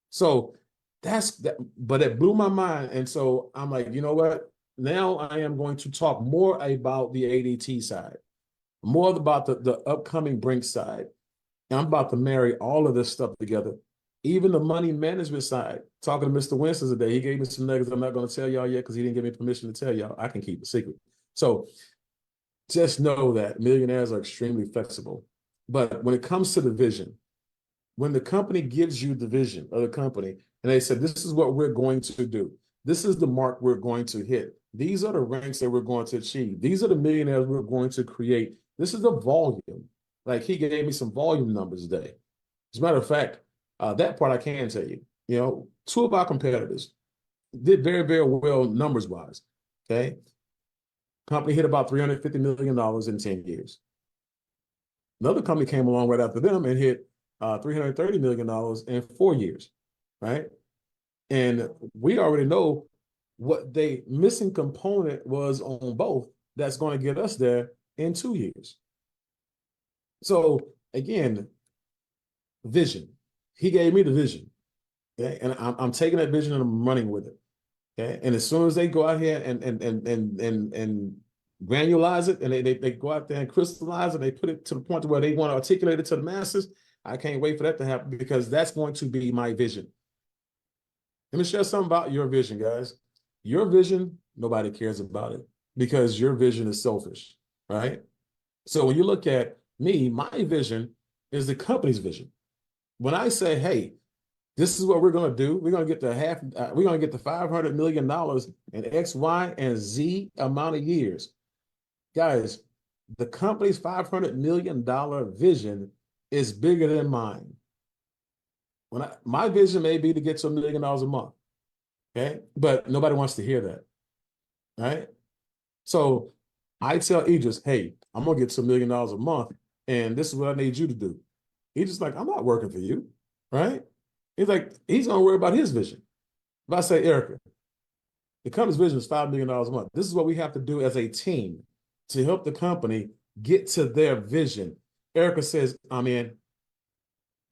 So that's that, but it blew my mind. And so I'm like, you know what? Now I am going to talk more about the ADT side, more about the upcoming Brink side. And I'm about to marry all of this stuff together. Even the money management side. Talking to Mr. Winston today, he gave me some nuggets I'm not going to tell y'all yet because he didn't give me permission to tell y'all. I can keep a secret. So just know that millionaires are extremely flexible. But when it comes to the vision, when the company gives you the vision of the company and they said, this is what we're going to do, this is the mark we're going to hit, these are the ranks that we're going to achieve, these are the millionaires we're going to create, this is the volume. Like he gave me some volume numbers today. As a matter of fact, that part I can tell you, two of our competitors did very, very well numbers wise. Okay. Company hit about $350 million in 10 years. Another company came along right after them and hit $330 million in 4 years, right? And we already know what the missing component was on both that's going to get us there in 2 years. So again, vision. He gave me the vision, okay? And I'm taking that vision and I'm running with it, okay? And as soon as they go out here and granulize it and they go out there and crystallize it, they put it to the point where they want to articulate it to the masses, I can't wait for that to happen because that's going to be my vision. Let me share something about your vision, guys. Your vision, nobody cares about it because your vision is selfish, right? So when you look at me, my vision is the company's vision. When I say, hey, this is what we're going to do, we're going to get we're going to get to $500 million in X, Y, and Z amount of years. Guys, the company's $500 million vision is bigger than mine. My vision may be to get to $1 million a month, okay? But nobody wants to hear that, right? So I tell Idris, hey, I'm gonna get to $1 million a month, and this is what I need you to do. He's just like, I'm not working for you, right? He's like, he's gonna worry about his vision. If I say, Erica, the company's vision is $5 million a month. This is what we have to do as a team to help the company get to their vision. Erica says, I'm in.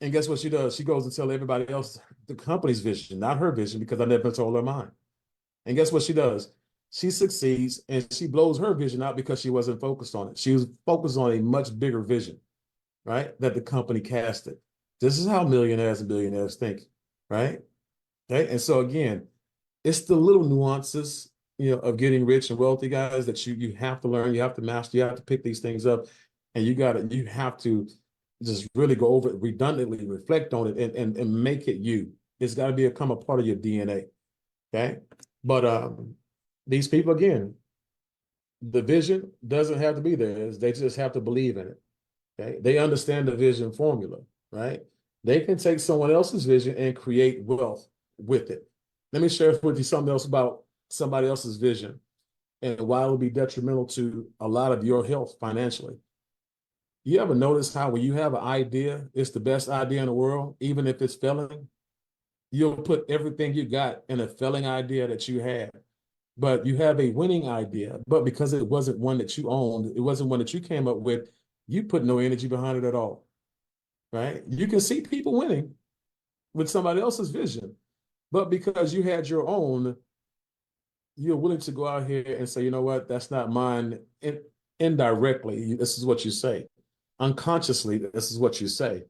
And guess what she does? She goes and tells everybody else the company's vision, not her vision, because I never told her mine. And guess what she does? She succeeds and she blows her vision out because she wasn't focused on it. She was focused on a much bigger vision, right? That the company casted. This is how millionaires and billionaires think, right? Okay. And so again, it's the little nuances, of getting rich and wealthy, guys, that you have to learn, you have to master, you have to pick these things up, and you have to just really go over it redundantly, reflect on it, and make it you. It's got to become a part of your DNA. Okay. But these people, again, the vision doesn't have to be there. They just have to believe in it. Okay. They understand the vision formula, right? They can take someone else's vision and create wealth with it. Let me share with you something else about somebody else's vision and why it will be detrimental to a lot of your health financially. You ever notice how when you have an idea, it's the best idea in the world, even if it's failing? You'll put everything you got in a failing idea that you had. But you have a winning idea, but because it wasn't one that you owned, it wasn't one that you came up with, you put no energy behind it at all, right? You can see people winning with somebody else's vision, but because you had your own, you're willing to go out here and say, you know what, that's not mine. Indirectly, this is what you say. Unconsciously, this is what you say.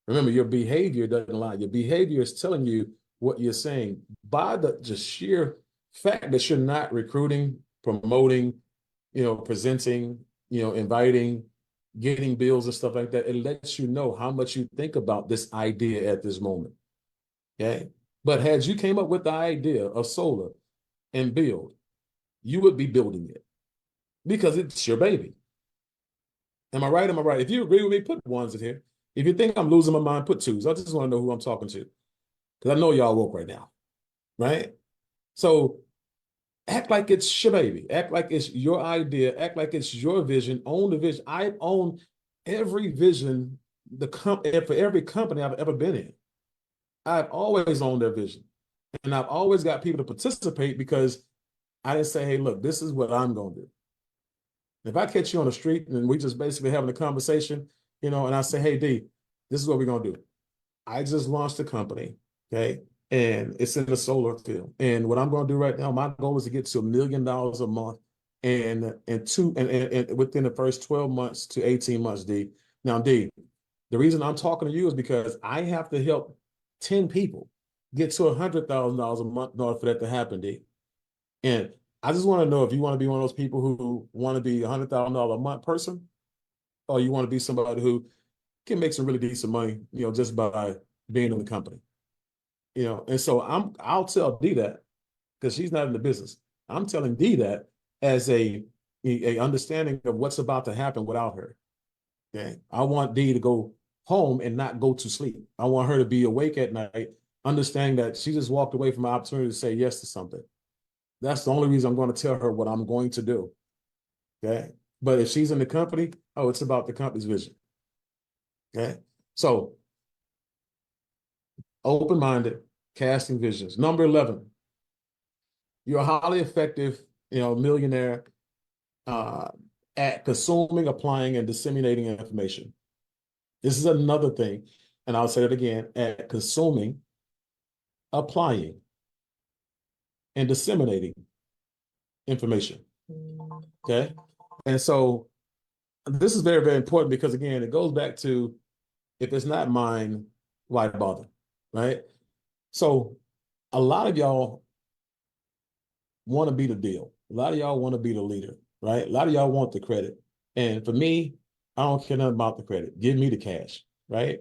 Remember, your behavior doesn't lie. Your behavior is telling you what you're saying by the just sheer fact that you're not recruiting, promoting, presenting, inviting, getting bills and stuff like that. It lets you know how much you think about this idea at this moment. Okay. But had you came up with the idea of solar and build, you would be building it because it's your baby. Am I right? Am I right? If you agree with me, put ones in here. If you think I'm losing my mind, put twos. I just want to know who I'm talking to because I know y'all woke right now, right? So act like it's your baby. Act like it's your idea. Act like it's your vision. Own the vision. I own every vision for every company I've ever been in. I've always owned their vision. And I've always got people to participate because I didn't say, hey, look, this is what I'm going to do. If I catch you on the street and we just basically having a conversation, and I say, hey, D, this is what we're going to do. I just launched a company, okay, and it's in the solar field. And what I'm going to do right now, my goal is to get to $1 million a month, and within the first 12 months to 18 months, D. Now, D, the reason I'm talking to you is because I have to help 10 people get to $100,000 a month in order for that to happen, D. And I just want to know if you want to be one of those people who want to be $100,000 a month person, or you want to be somebody who can make some really decent money, just by being in the company. And so I'll tell D that because she's not in the business. I'm telling D that as a understanding of what's about to happen without her. Okay. I want D to go home and not go to sleep. I want her to be awake at night, understanding that she just walked away from an opportunity to say yes to something. That's the only reason I'm going to tell her what I'm going to do. Okay. But if she's in the company, oh, it's about the company's vision. Okay. So open-minded, casting visions. Number 11, you're a highly effective, millionaire at consuming, applying, and disseminating information. This is another thing, and I'll say it again, at consuming, applying, and disseminating information. Okay. And so this is very, very important because, again, it goes back to if it's not mine, why bother? Right. So a lot of y'all want to be the deal. A lot of y'all want to be the leader, right? A lot of y'all want the credit. And for me, I don't care nothing about the credit. Give me the cash, right?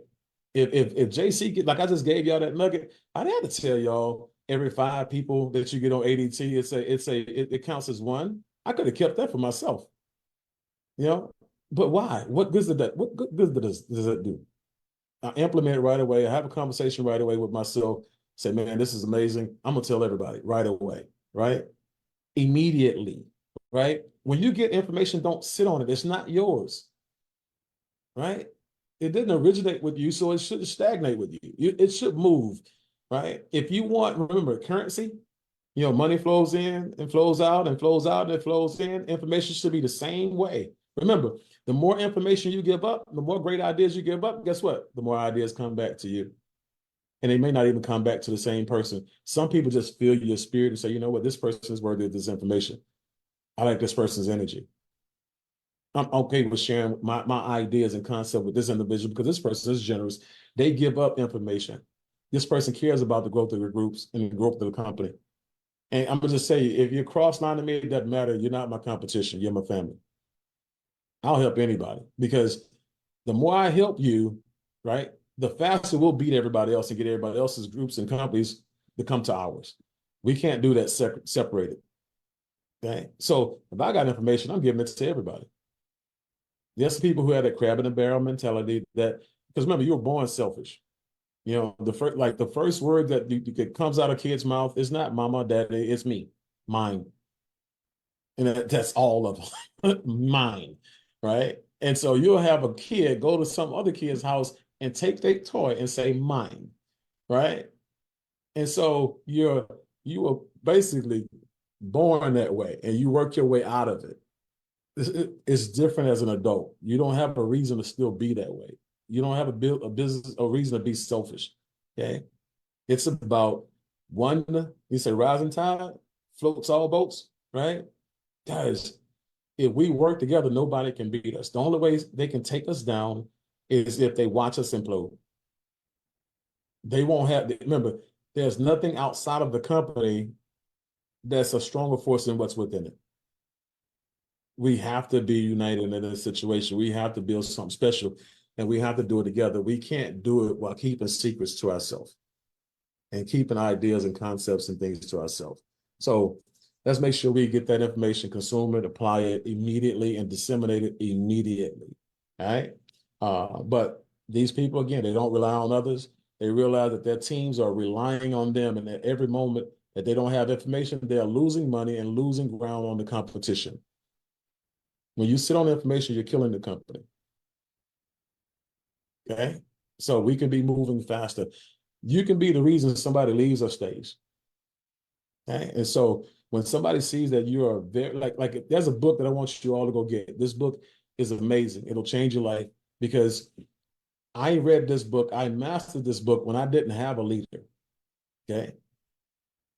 If JC like I just gave y'all that nugget, I'd have to tell y'all every 5 people that you get on ADT, it counts as one. I could have kept that for myself, But why? What good does that? What good does it do? I implement it right away. I have a conversation right away with myself. Say, man, this is amazing. I'm gonna tell everybody right away, right? Immediately, right? When you get information, don't sit on it. It's not yours, right? It didn't originate with you, so it shouldn't stagnate with you. It should move, right? If you want, remember, currency, money flows in and flows out and flows out and it flows in. Information should be the same way. Remember, the more information you give up, the more great ideas you give up, guess what? The more ideas come back to you. And they may not even come back to the same person. Some people just feel your spirit and say, you know what, this person is worthy of this information. I like this person's energy. I'm okay with sharing my ideas and concept with this individual because this person is generous. They give up information. This person cares about the growth of the groups and the growth of the company. And I'm gonna just say, if you're cross-lining me, it doesn't matter. You're not my competition. You're my family. I'll help anybody because the more I help you, right, the faster we'll beat everybody else and get everybody else's groups and companies to come to ours. We can't do that separated. Okay. So if I got information, I'm giving it to everybody. There's people who have that crab in the barrel mentality because remember, you were born selfish. The first word that comes out of kids' mouth is not mama, daddy, it's me, mine. And that's all of them, mine, right? And so you'll have a kid go to some other kid's house and take their toy and say mine, right? And so you were basically born that way and you work your way out of it. It's different as an adult. You don't have a reason to still be that way. You don't have a reason to be selfish. Okay. It's about one, you say rising tide floats all boats, right? Guys, if we work together, nobody can beat us. The only way they can take us down is if they watch us implode. They won't remember, there's nothing outside of the company that's a stronger force than what's within it. We have to be united in this situation. We have to build something special and we have to do it together. We can't do it while keeping secrets to ourselves and keeping ideas and concepts and things to ourselves. So let's make sure we get that information, consume it, apply it immediately, and disseminate it immediately. All right. But these people, again, they don't rely on others. They realize that their teams are relying on them, and at every moment that they don't have information, they are losing money and losing ground on the competition. When you sit on information, you're killing the company. Okay. So we can be moving faster. You can be the reason somebody leaves or stays. Okay. And so when somebody sees that you are very like there's a book that I want you all to go get. This book is amazing. It'll change your life because I read this book. I mastered this book when I didn't have a leader. Okay.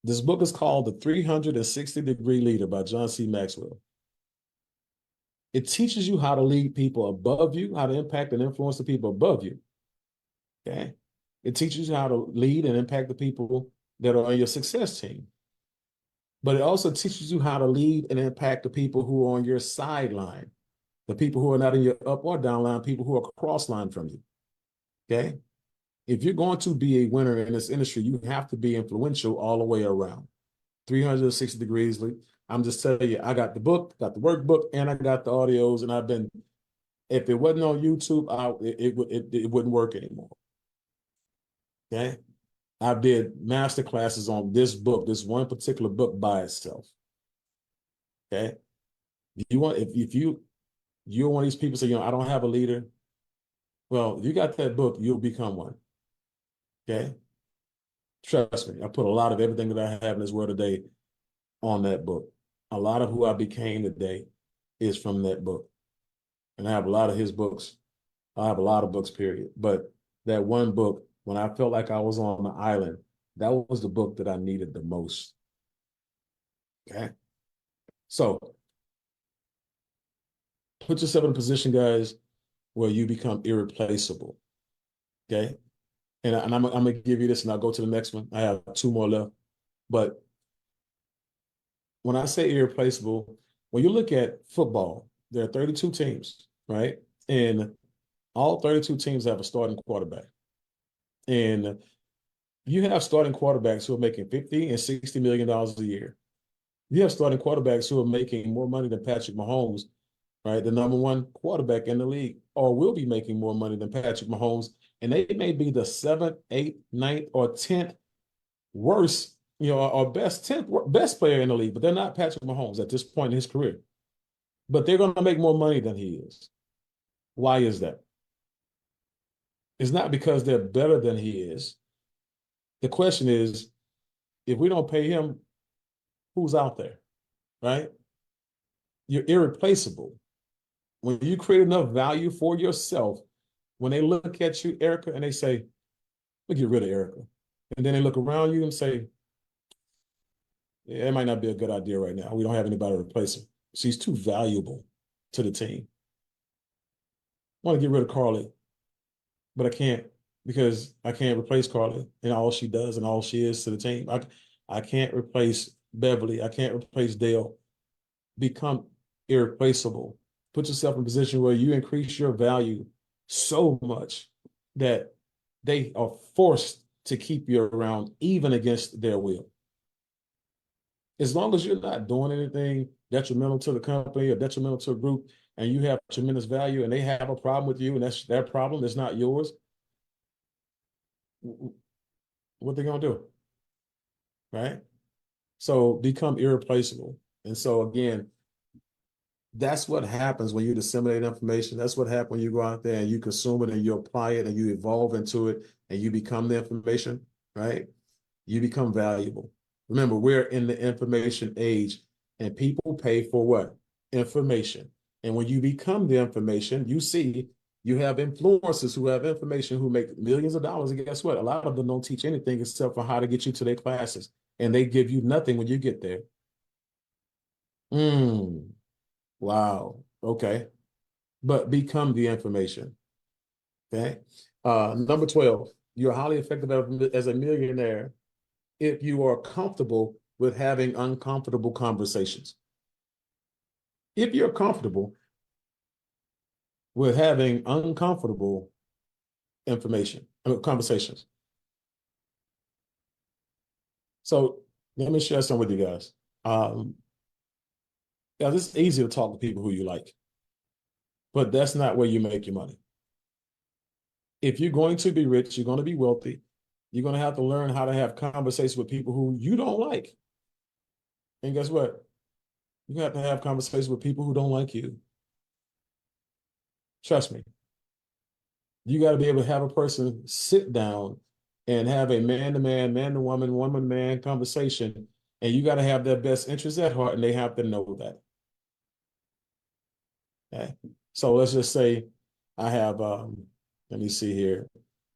This book is called The 360-Degree Leader by John C. Maxwell. It teaches you how to lead people above you, how to impact and influence the people above you. Okay. It teaches you how to lead and impact the people that are on your success team. But it also teaches you how to lead and impact the people who are on your sideline, the people who are not in your up or down line, people who are cross line from you. Okay. If you're going to be a winner in this industry, you have to be influential all the way around. 360 degrees. I'm just telling you, I got the book, got the workbook, and I got the audios. And I've been, if it wasn't on YouTube, it wouldn't work anymore. Okay. I did master classes on this book, this one particular book by itself. Okay. You want, if you're one of these people say, I don't have a leader. Well, if you got that book, you'll become one. Okay. Trust me, I put a lot of everything that I have in this world today on that book. A lot of who I became today is from that book. And I have a lot of his books. I have a lot of books, period. But that one book, when I felt like I was on the island, that was the book that I needed the most. Okay. So put yourself in a position, guys, where you become irreplaceable. Okay. And I'm going to give you this and I'll go to the next one. I have two more left. But when I say irreplaceable, when you look at football, there are 32 teams, right? And all 32 teams have a starting quarterback. And you have starting quarterbacks who are making $50 and $60 million a year. You have starting quarterbacks who are making more money than Patrick Mahomes, right? The number one quarterback in the league, or will be making more money than Patrick Mahomes. And they may be the 7th, 8th, 9th, or 10th worst, or best player in the league, but they're not Patrick Mahomes at this point in his career. But they're going to make more money than he is. Why is that? It's not because they're better than he is. The question is, if we don't pay him, who's out there, right? You're irreplaceable. When you create enough value for yourself, when they look at you, Erica, and they say, we'll get rid of Erica. And then they look around you and say, yeah, it might not be a good idea right now. We don't have anybody to replace her. She's too valuable to the team. I want to get rid of Carly, but I can't because I can't replace Carly and all she does and all she is to the team. I can't replace Beverly. I can't replace Dale. Become irreplaceable. Put yourself in a position where you increase your value so much that they are forced to keep you around even against their will. As long as you're not doing anything detrimental to the company or detrimental to a group, and you have tremendous value and they have a problem with you and that's their problem, it's not yours, what they going to do? Right? So become irreplaceable. And so again, that's what happens when you disseminate information. That's what happens when you go out there and you consume it and you apply it and you evolve into it and you become the information, right? You become valuable. Remember, we're in the information age and people pay for what? Information. And when you become the information, you see you have influencers who have information who make millions of dollars. And guess what? A lot of them don't teach anything except for how to get you to their classes. And they give you nothing when you get there. Wow. Okay. But become the information. Okay. Number 12, you're highly effective as a millionaire if you are comfortable with having uncomfortable conversations. If you're comfortable with having uncomfortable conversations. So let me share some with you guys. It's easy to talk to people who you like, but that's not where you make your money. If you're going to be rich, you're going to be wealthy, you're going to have to learn how to have conversations with people who you don't like. And guess what? You have to have conversations with people who don't like you. Trust me. You got to be able to have a person sit down and have a man-to-man, man-to-woman, woman-to-man conversation. And you got to have their best interests at heart, and they have to know that. Okay. So let's just say I have, Let me see here.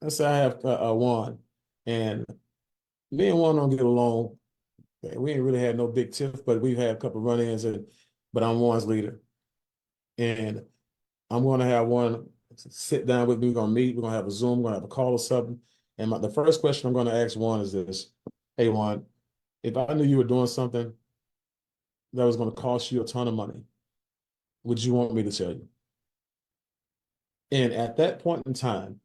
Let's say I have Juan, and me and Juan don't get along. We ain't really had no big tiff, but we've had a couple run-ins, but I'm Juan's leader, and I'm going to have Juan sit down with me. We're going to meet. We're going to have a Zoom. We're going to have a call or something. And the first question I'm going to ask Juan is this: Hey, Juan, if I knew you were doing something that was going to cost you a ton of money, would you want me to tell you? And at that point in time,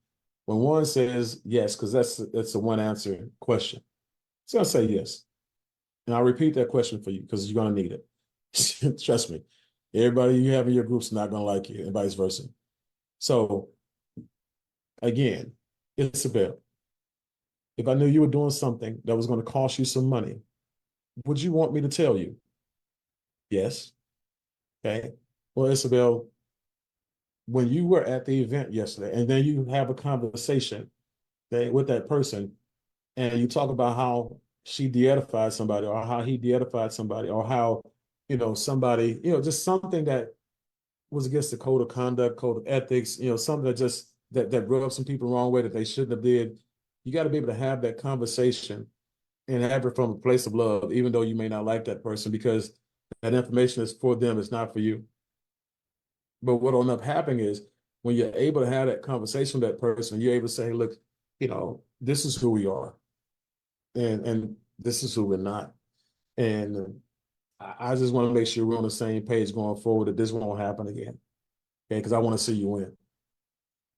when one says yes, because that's a one answer question, it's going to say yes. And I'll repeat that question for you because you're going to need it. Trust me. Everybody you have in your group's not going to like you and vice versa. So again, Isabel, if I knew you were doing something that was going to cost you some money, would you want me to tell you? Yes. Okay. Well, Isabel, when you were at the event yesterday, and then you have a conversation with that person, and you talk about how she de-edified somebody, or how he de-edified somebody, or how, somebody, just something that was against the code of conduct, code of ethics, something that just that rubbed some people the wrong way that they shouldn't have did. You got to be able to have that conversation and have it from a place of love, even though you may not like that person, because that information is for them, it's not for you. But what will end up happening is when you're able to have that conversation with that person, you're able to say, hey, look, this is who we are, and this is who we're not. And I just want to make sure we're on the same page going forward, that this won't happen again. Okay, because I want to see you win.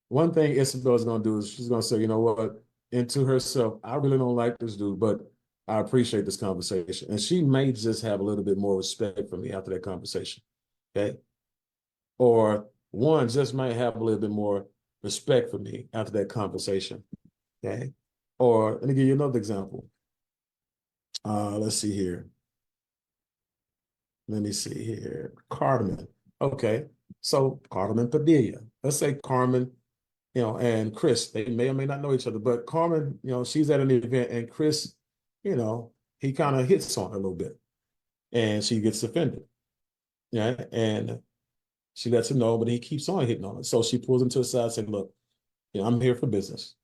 One thing Isabel's going to do is she's going to say, you know what, into herself, I really don't like this dude, but I appreciate this conversation. And she may just have a little bit more respect for me after that conversation. Okay. Or one just might have a little bit more respect for me after that conversation. Okay. Or let me give you another example. Let's see here. Let me see here. Carmen. Okay. So Carmen Padilla. Let's say Carmen, and Chris, they may or may not know each other, but Carmen, she's at an event, and Chris, he kind of hits on her a little bit, and she gets offended. Yeah. And she lets him know, but he keeps on hitting on her. So she pulls him to the side and says, look, I'm here for business.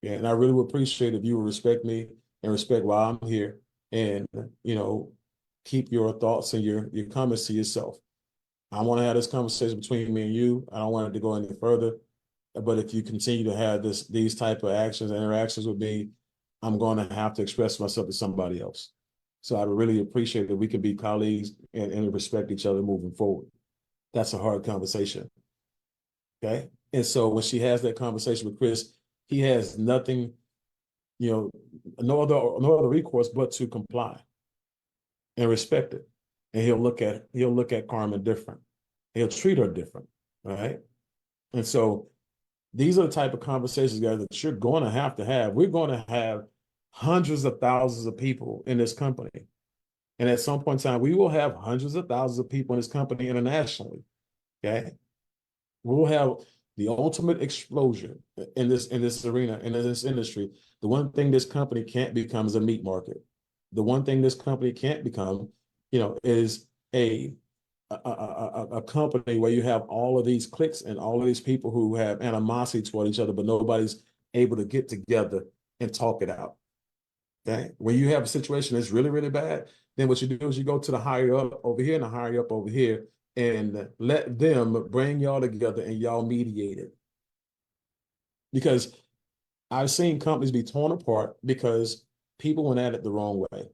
Yeah. And I really would appreciate if you would respect me and respect why I'm here, and, keep your thoughts and your comments to yourself. I want to have this conversation between me and you. I don't want it to go any further. But if you continue to have these type of actions and interactions with me, I'm going to have to express myself to somebody else. So I would really appreciate that we can be colleagues and respect each other moving forward. That's a hard conversation. Okay. And so when she has that conversation with Chris, he has nothing, no other recourse but to comply and respect it. And he'll look at Carmen different. He'll treat her different. Right. And so these are the type of conversations, guys, that you're going to have. We're going to have hundreds of thousands of people in this company. And at some point in time, we will have hundreds of thousands of people in this company internationally. Okay. We'll have the ultimate explosion in this arena, in this industry. The one thing this company can't become is a meat market. The one thing this company can't become, is a company where you have all of these cliques and all of these people who have animosity toward each other, but nobody's able to get together and talk it out. Okay. When you have a situation that's really, really bad, then what you do is you go to the higher up over here and the higher up over here, and let them bring y'all together and y'all mediate it. Because I've seen companies be torn apart because people went at it the wrong way.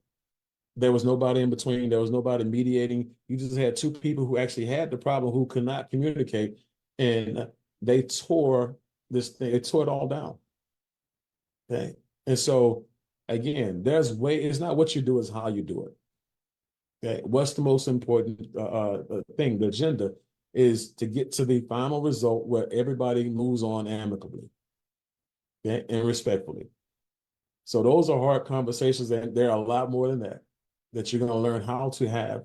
There was nobody in between. There was nobody mediating. You just had two people who actually had the problem, who could not communicate, and they tore this thing. They tore it all down. Okay. And so again, it's not what you do, it's how you do it. Okay. What's the most important thing? The agenda is to get to the final result where everybody moves on amicably, okay, and respectfully. So those are hard conversations, and there are a lot more than that you're going to learn how to have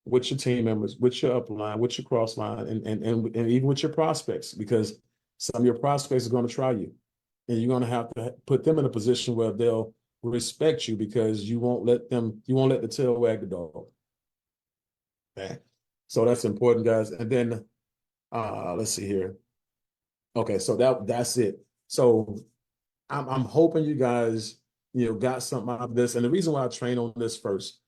with your team members, with your upline, with your cross line, and even with your prospects, because some of your prospects are going to try you, and you're going to have to put them in a position where they'll respect you, because you won't let the tail wag the dog. Okay. So that's important, guys. And then let's see here. Okay, so that's it. So I'm hoping you guys, got something out of this. And the reason why I train on this first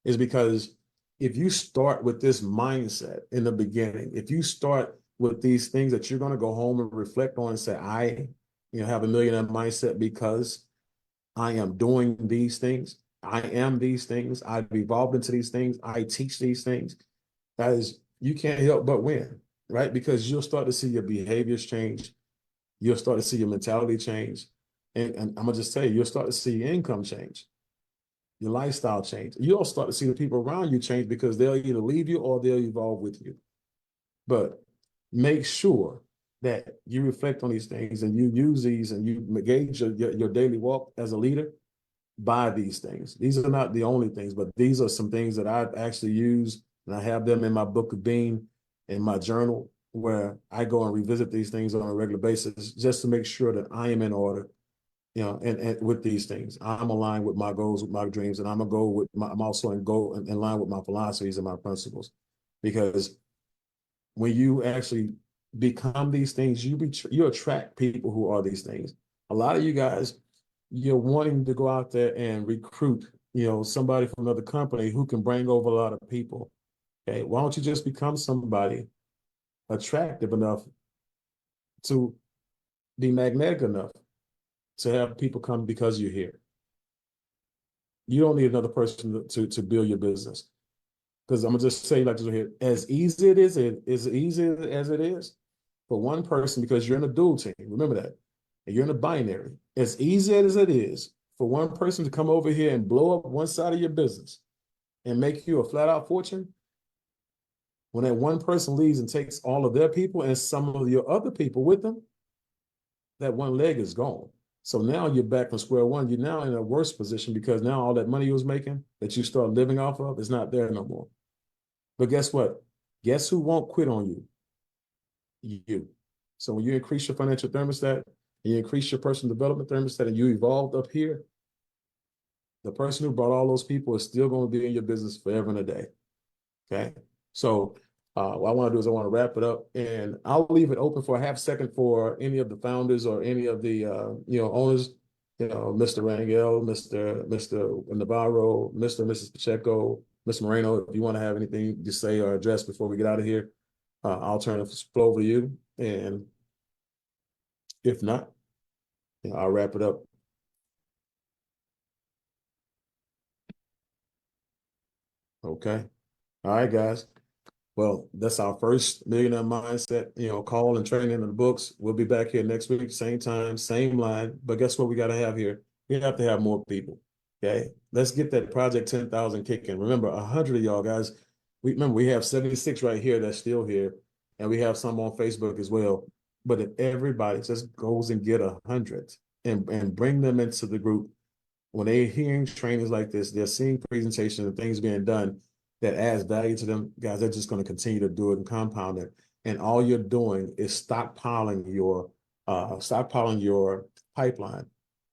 is because if you start with this mindset in the beginning, if you start with these things that you're going to go home and reflect on and say, have a millionaire mindset because I am doing these things. I am these things. I've evolved into these things. I teach these things. That is, you can't help but win, right? Because you'll start to see your behaviors change. You'll start to see your mentality change. And I'm gonna just tell you, you'll start to see your income change, your lifestyle change. You'll start to see the people around you change because they'll either leave you or they'll evolve with you. But make sure that you reflect on these things and you use these and you gauge your daily walk as a leader by these things. These are not the only things, but these are some things that I've actually used, and I have them in my book of being, in my journal, where I go and revisit these things on a regular basis just to make sure that I am in order, and with these things. I'm aligned with my goals, with my dreams, and I'm also in line with my philosophies and my principles. Because when you actually become these things, you attract people who are these things. A lot of you guys, you're wanting to go out there and recruit, somebody from another company who can bring over a lot of people. Okay, why don't you just become somebody attractive enough to be magnetic enough to have people come because you're here? You don't need another person to build your business. Because I'm gonna just say like this right here, as easy as it is for one person, because you're in a dual team. Remember that. And you're in a binary. As easy as it is for one person to come over here and blow up one side of your business and make you a flat out fortune, when that one person leaves and takes all of their people and some of your other people with them, that one leg is gone. So now you're back from square one. You're now in a worse position because now all that money you was making that you start living off of is not there no more. But guess what? Guess who won't quit on you? You. So when you increase your financial thermostat, you increase your personal development thermostat, and you evolved up here, the person who brought all those people is still going to be in your business forever and a day. Okay. So what I want to do is I want to wrap it up, and I'll leave it open for a half second for any of the founders or any of the owners, Mr. Rangel, Mr. Navarro, Mr. and Mrs. Pacheco, Mr. Moreno. If you want to have anything to say or address before we get out of here, I'll turn the floor over to you. And if not, I'll wrap it up. Okay. All right, guys. Well, that's our first Millionaire Mindset, call and training in the books. We'll be back here next week, same time, same line. But guess what we got to have here? We have to have more people. Okay. Let's get that Project 10,000 kicking. Remember, 100 of y'all guys, we have 76 right here that's still here. And we have some on Facebook as well. But if everybody just goes and get 100 and bring them into the group, when they're hearing trainings like this, they're seeing presentations and things being done that adds value to them, guys, they're just going to continue to do it and compound it. And all you're doing is stockpiling your pipeline.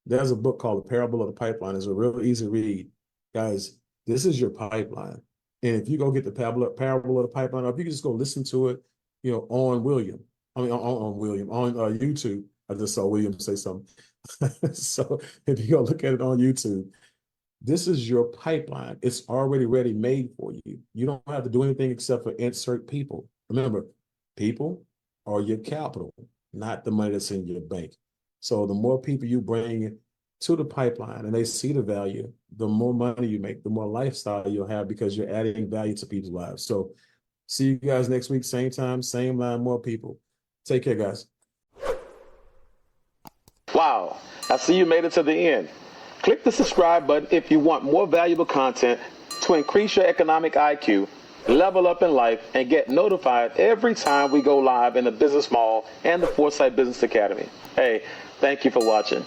There's a book called The Parable of the Pipeline. It's a real easy read. Guys, this is your pipeline. And if you go get the Parable of the Pipeline, or if you can just go listen to it, on YouTube. I just saw William say something. So if you go look at it on YouTube, this is your pipeline. It's already ready made for you. You don't have to do anything except for insert people. Remember, people are your capital, not the money that's in your bank. So the more people you bring to the pipeline and they see the value, the more money you make, the more lifestyle you'll have because you're adding value to people's lives. So see you guys next week, same time, same line, more people. Take care, guys. Wow, I see you made it to the end. Click the subscribe button if you want more valuable content to increase your economic IQ, level up in life, and get notified every time we go live in the Business Mall and the Foresight Business Academy. Hey, thank you for watching.